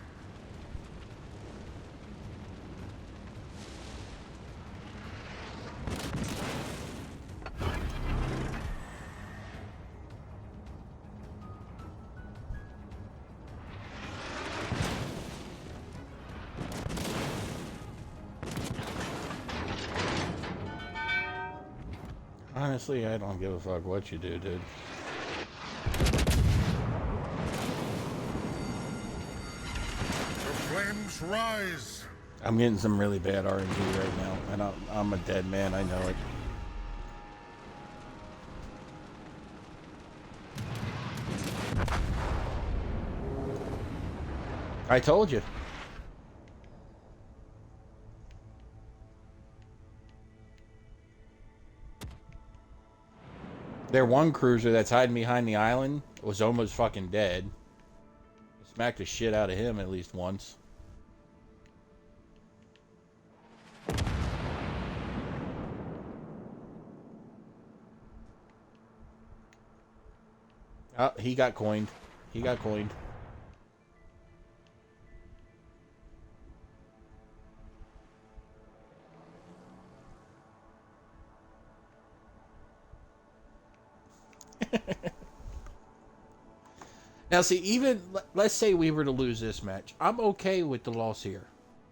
A: Honestly, I don't give a fuck what you do, dude.
B: The flames rise.
A: I'm getting some really bad RNG right now, and I'm a dead man, I know it. I told you. Their one cruiser that's hiding behind the island was almost fucking dead. Smacked the shit out of him at least once. Oh, he got coined. He got coined. Now, see, even let's say we were to lose this match, I'm okay with the loss here,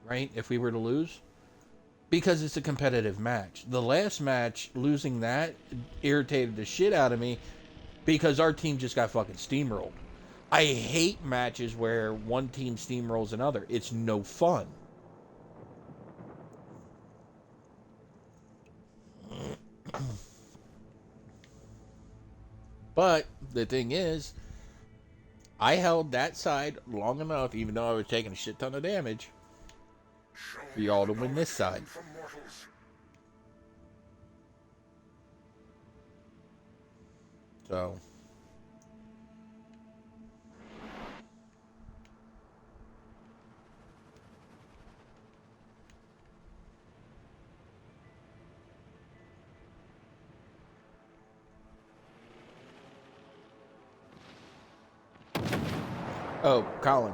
A: right? If we were to lose, because it's a competitive match. The last match, losing that irritated the shit out of me because our team just got fucking steamrolled. I hate matches where one team steamrolls another. It's no fun. But the thing is, I held that side long enough, even though I was taking a shit ton of damage. for y'all to win this side.
B: From mortals.
A: So, oh, Colin,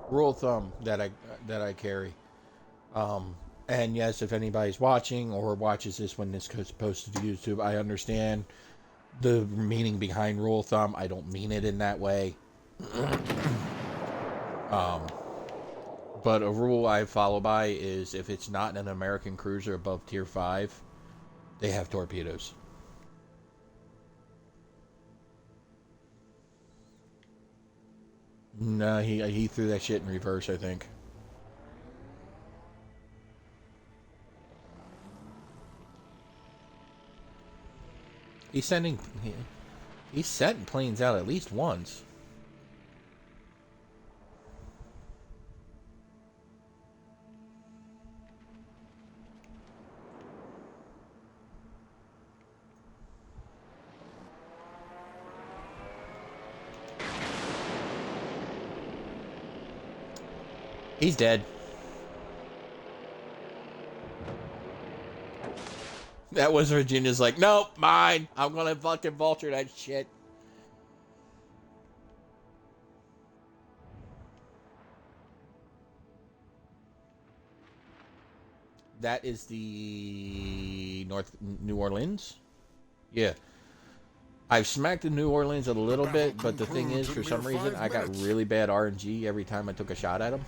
A: rule of thumb that I carry. And yes, if anybody's watching or watches this when this goes posted to YouTube, I understand the meaning behind rule of thumb. I don't mean it in that way. But a rule I follow by is if it's not an American cruiser above tier 5, they have torpedoes. No, he threw that shit in reverse, I think. He's sending planes out at least once. He's dead. That was Virginia's like, nope, mine. I'm gonna fucking vulture that shit. That is the New Orleans? Yeah. I've smacked the New Orleans a little bit, but the thing is, for some reason, I got really bad RNG every time I took a shot at him.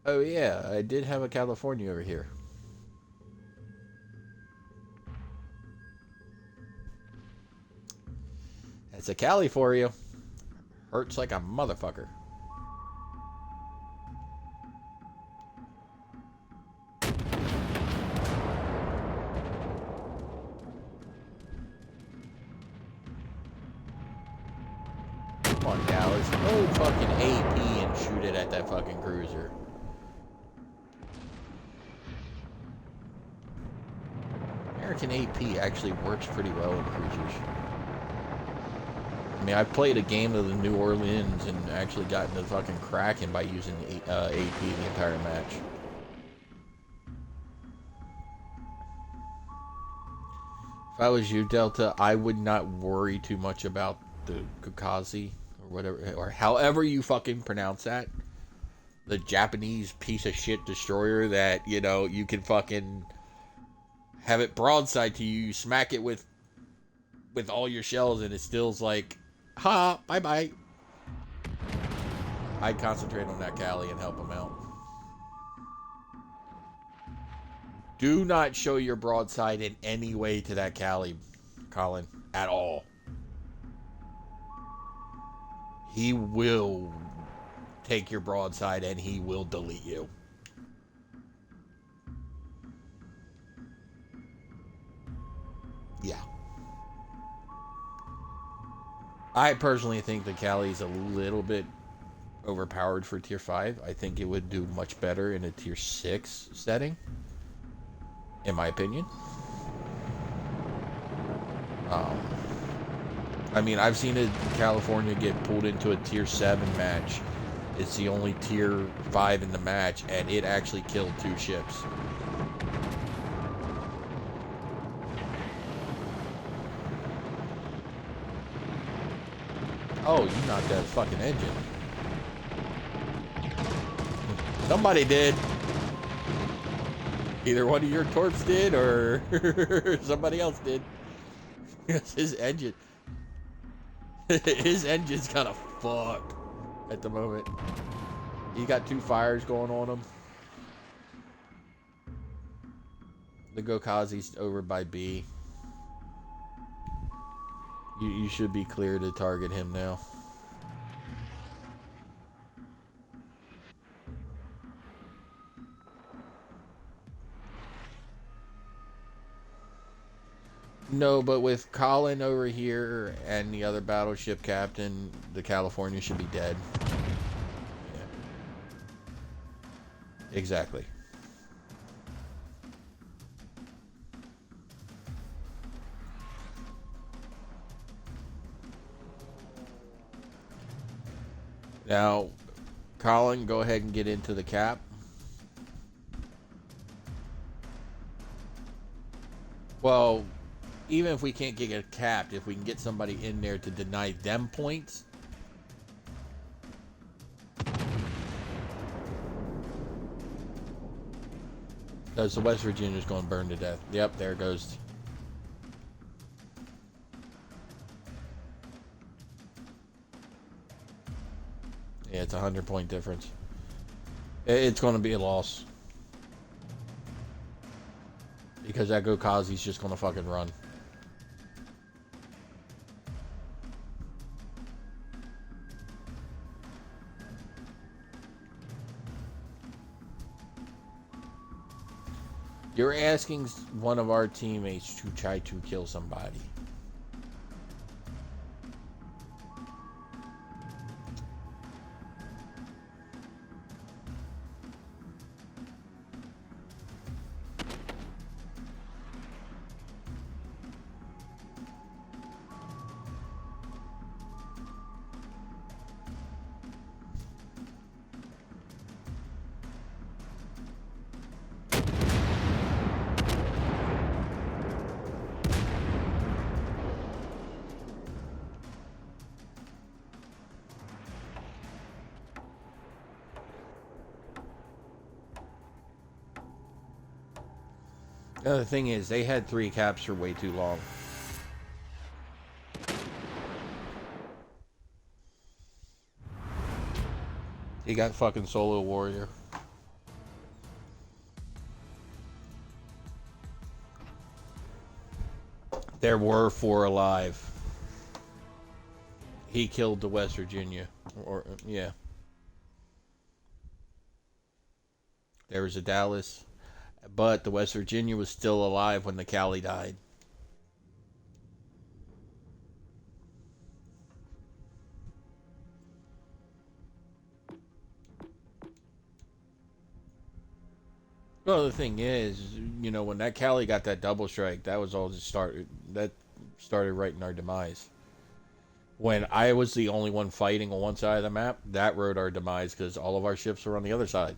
A: Oh yeah, I did have a California over here. That's a Cali for you. Hurts like a motherfucker. Come on, Dallas. Go fucking AP and shoot it at that fucking cruiser. American AP actually works pretty well in cruisers. I mean, I played a game of the New Orleans and actually got into fucking cracking by using AP the entire match. If I was you, Delta, I would not worry too much about the Kukazi or whatever, or however you fucking pronounce that. The Japanese piece of shit destroyer that, you know, you can fucking have it broadside to you, smack it with all your shells, and it still's like, ha, bye-bye. I'd concentrate on that Cali and help him out. Do not show your broadside in any way to that Cali, Colin, at all. He will take your broadside and he will delete you. Yeah. I personally think the Cali is a little bit overpowered for tier 5. I think it would do much better in a tier 6 setting, in my opinion. I mean, I've seen a California get pulled into a tier 7 match. It's the only tier 5 in the match, and it actually killed 2 ships. Oh, you knocked that fucking engine. Somebody did. Either one of your torps did, or somebody else did. His engine. His engine's kind of fucked at the moment. He got 2 fires going on him. The Gokazi's over by B. You should be clear to target him now. No, but with Colin over here and the other battleship captain, the California should be dead. Exactly. Now, Colin, go ahead and get into the cap. Well, even if we can't get it capped, if we can get somebody in there to deny them points. Because the West Virginia's going to burn to death. Yep, there it goes. Yeah, it's a 100-point difference. It's going to be a loss. Because that Gokazi's just going to fucking run. You're asking one of our teammates to try to kill somebody. The other thing is, they had 3 caps for way too long. He got fucking solo warrior. There were 4 alive. He killed the West Virginia. Or, yeah. There was a Dallas. But the West Virginia was still alive when the Cali died. Well, the thing is, you know, when that Cali got that double strike, that was all just started. That started right in our demise. When I was the only one fighting on one side of the map, that wrote our demise because all of our ships were on the other side.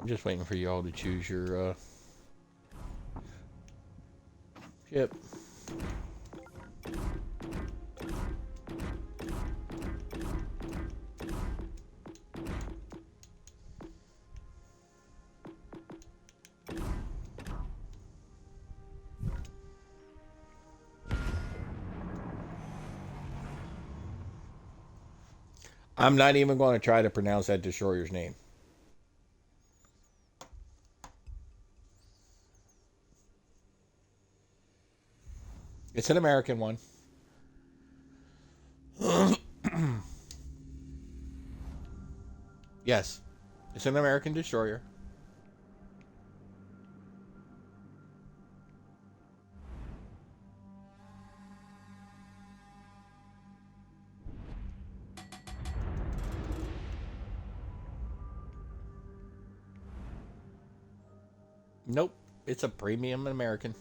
A: I'm just waiting for y'all to choose your ship. I'm not even going to try to pronounce that destroyer's name. It's an American one. Yes, it's an American destroyer. Nope, it's a premium American.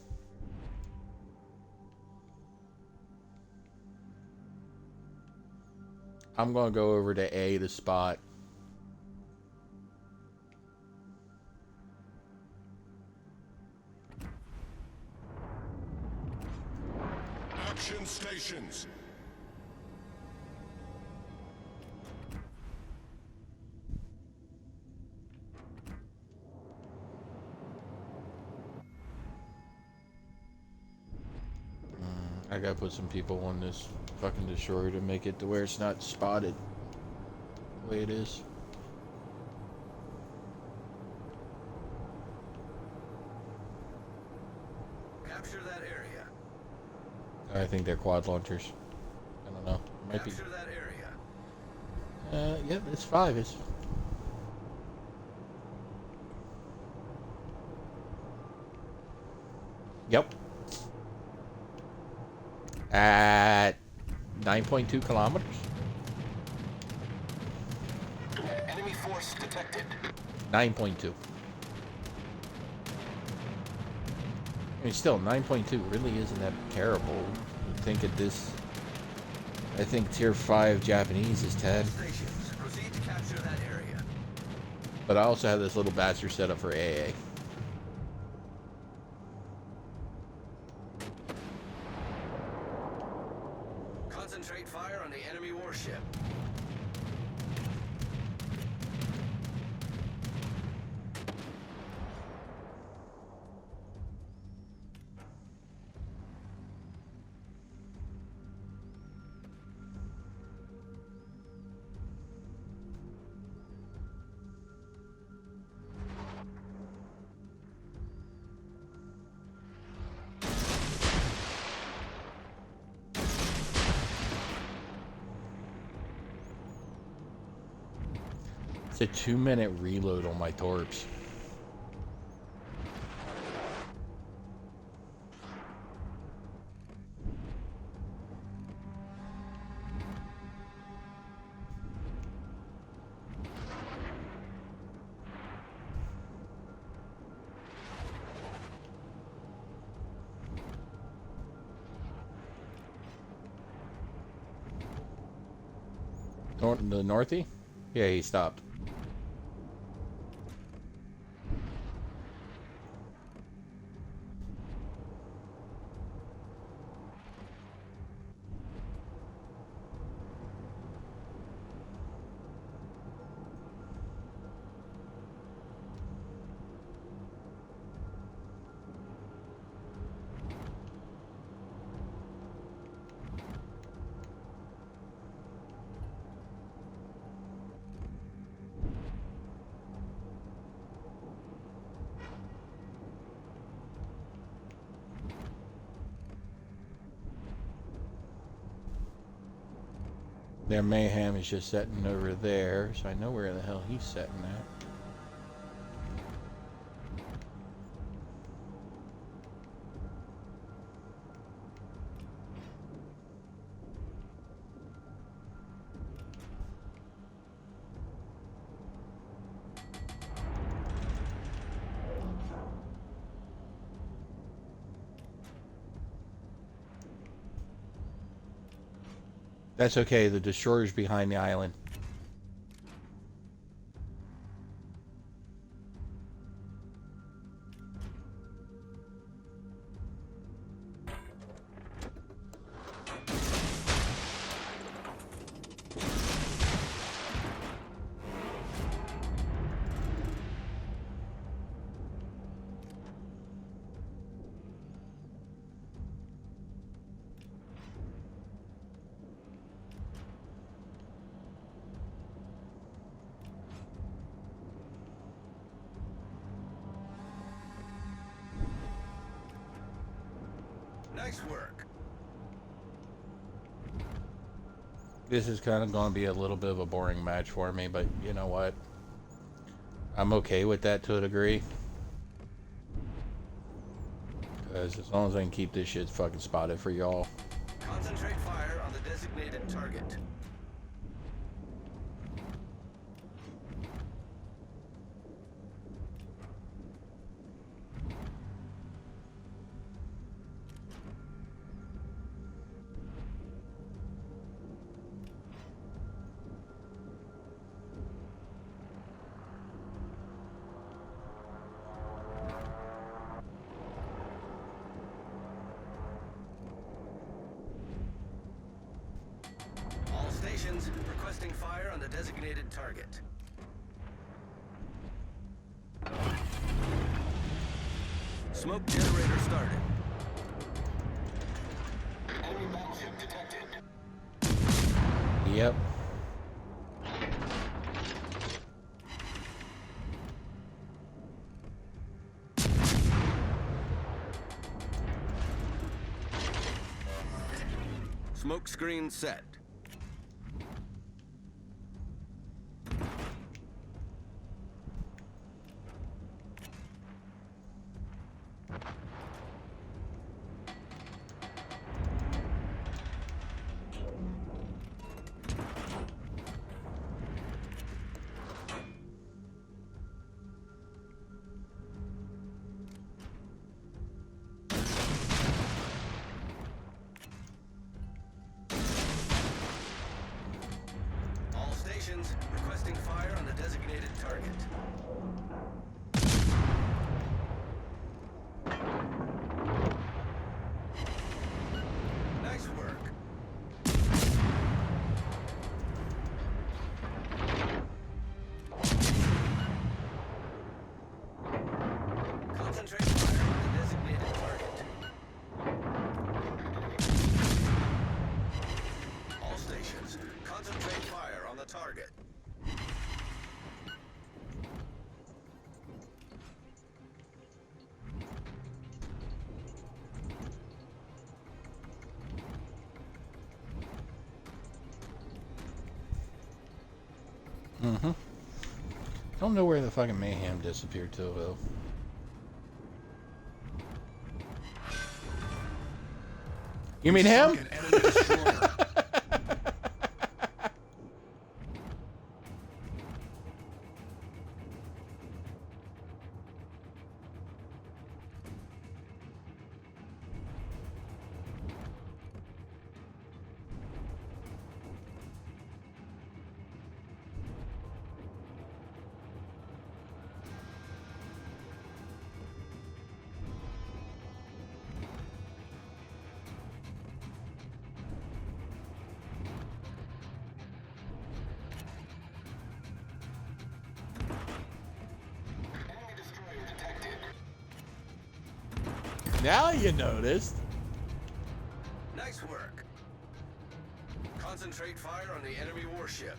A: I'm going to go over to A to spot.
B: Action stations.
A: I gotta put some people on this fucking destroyer to make it to where it's not spotted the way it is.
C: Capture that area.
A: I think they're quad launchers. I don't know. Might
C: Capture that area.
A: be. Yep, it's 5. It's. Yep. At 9.2 kilometers.
C: Enemy force detected.
A: 9.2. I mean, still, 9.2 really isn't that terrible. I think at this... I think Tier 5 Japanese is 10.
C: Stations. Proceed to capture that area.
A: But I also have this little bastard set up for AA.
C: Concentrate fire on the enemy warship.
A: It's a 2-minute reload on my torps. The Northy? Yeah, he stopped. Their mayhem is just setting over there, so I know where the hell he's setting at. That's okay, the destroyer's behind the island.
C: Nice work.
A: This is kind of going to be a little bit of a boring match for me, but you know what? I'm okay with that to a degree. Because as long as I can keep this shit fucking spotted for y'all.
C: Concentrate fire on the designated target. All stations requesting fire on the designated target. Smoke generator started. Enemy battleship detected.
A: Yep.
C: Smoke screen set. All stations requesting fire on the designated target. Nice work. Concentrate fire on the designated target. All stations, concentrate fire on the target.
A: Don't know where the fucking mayhem disappeared to, though. You mean him?
B: An enemy destroyer.
A: Now you noticed.
C: Nice work. Concentrate fire on the enemy warship.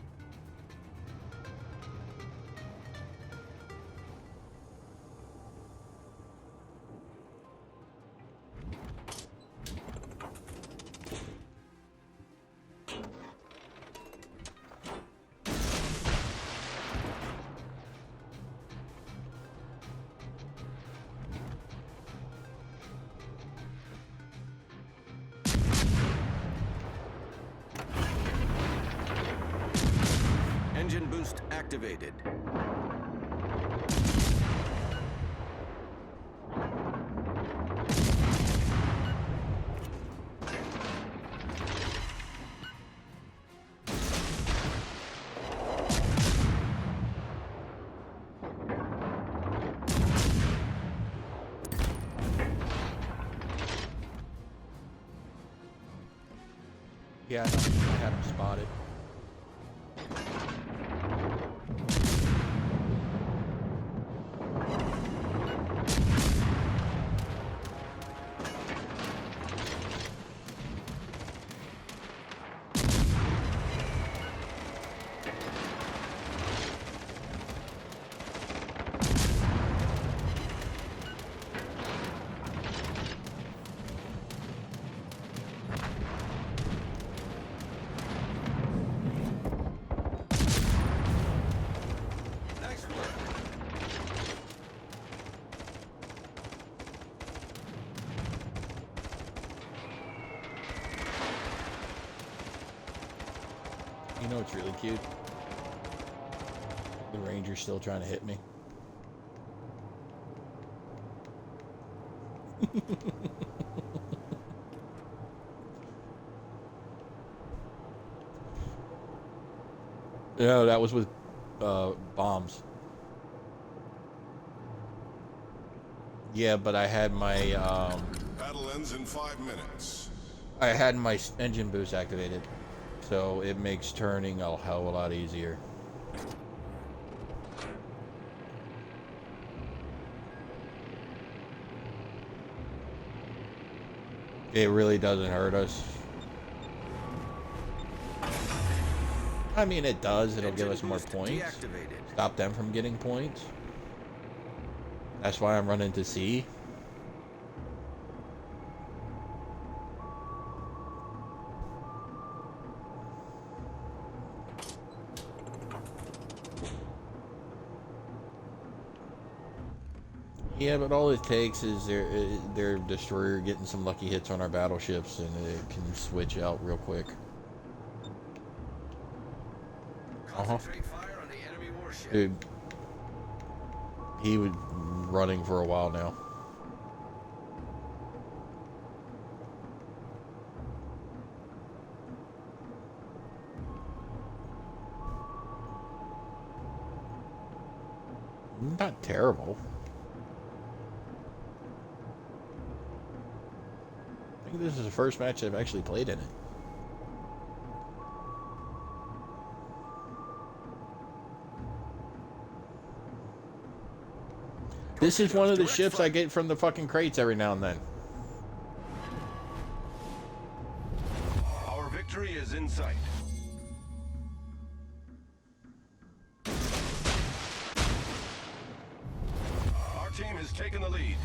C: Engine boost activated.
A: Yeah, I had him spotted.
C: Nice work.
A: You know what's really cute? The Ranger's still trying to hit me. No, that was with bombs. Yeah, but I had my
B: Battle ends in 5 minutes.
A: I had my engine boost activated, so it makes turning a hell of a lot easier. It really doesn't hurt us. I mean, it does. It'll give us more points.
C: Deactivated.
A: Stop them from getting points. That's why I'm running to C. Yeah, but all it takes is their destroyer getting some lucky hits on our battleships, and it can switch out real quick.
C: Concentrate fire on the enemy warship.
A: Dude, he was running for a while now. Not terrible. I think this is the first match I've actually played in it. This is one of the ships I get from the fucking crates every now and then.
C: Our victory is in sight. Our team has taken the lead.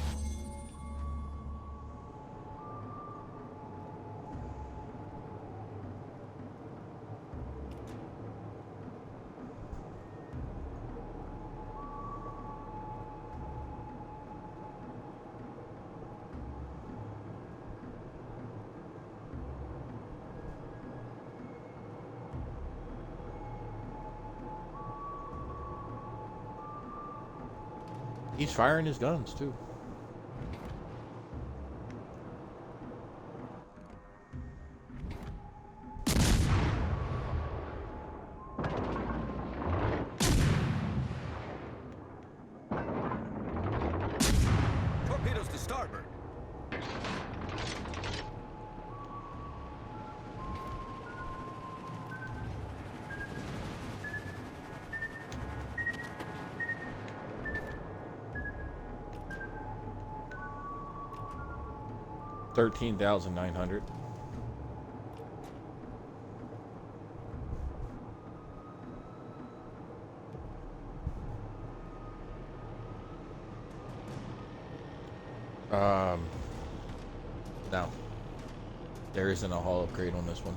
A: He's firing his guns too.
C: Torpedoes to starboard.
A: $13,900. No. There isn't a hull upgrade on this one.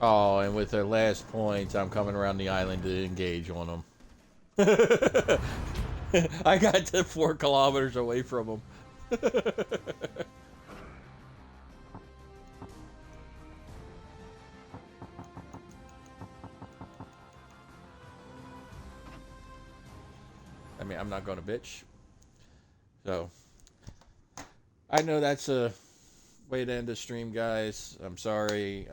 A: Oh, and with their last points, I'm coming around the island to engage on them. I got to 4 kilometers away from them. I mean, I'm not going to bitch. So, I know that's a way to end the stream, guys. I'm sorry.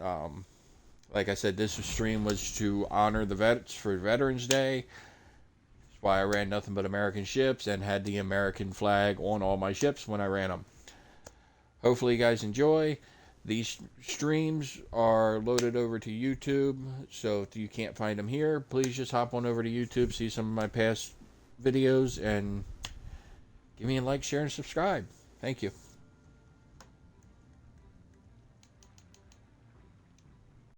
A: Like I said, this stream was to honor the vets for Veterans Day. That's why I ran nothing but American ships and had the American flag on all my ships when I ran them. Hopefully you guys enjoy. These streams are loaded over to YouTube, so if you can't find them here, please just hop on over to YouTube, see some of my past videos, and give me a like, share, and subscribe. Thank you.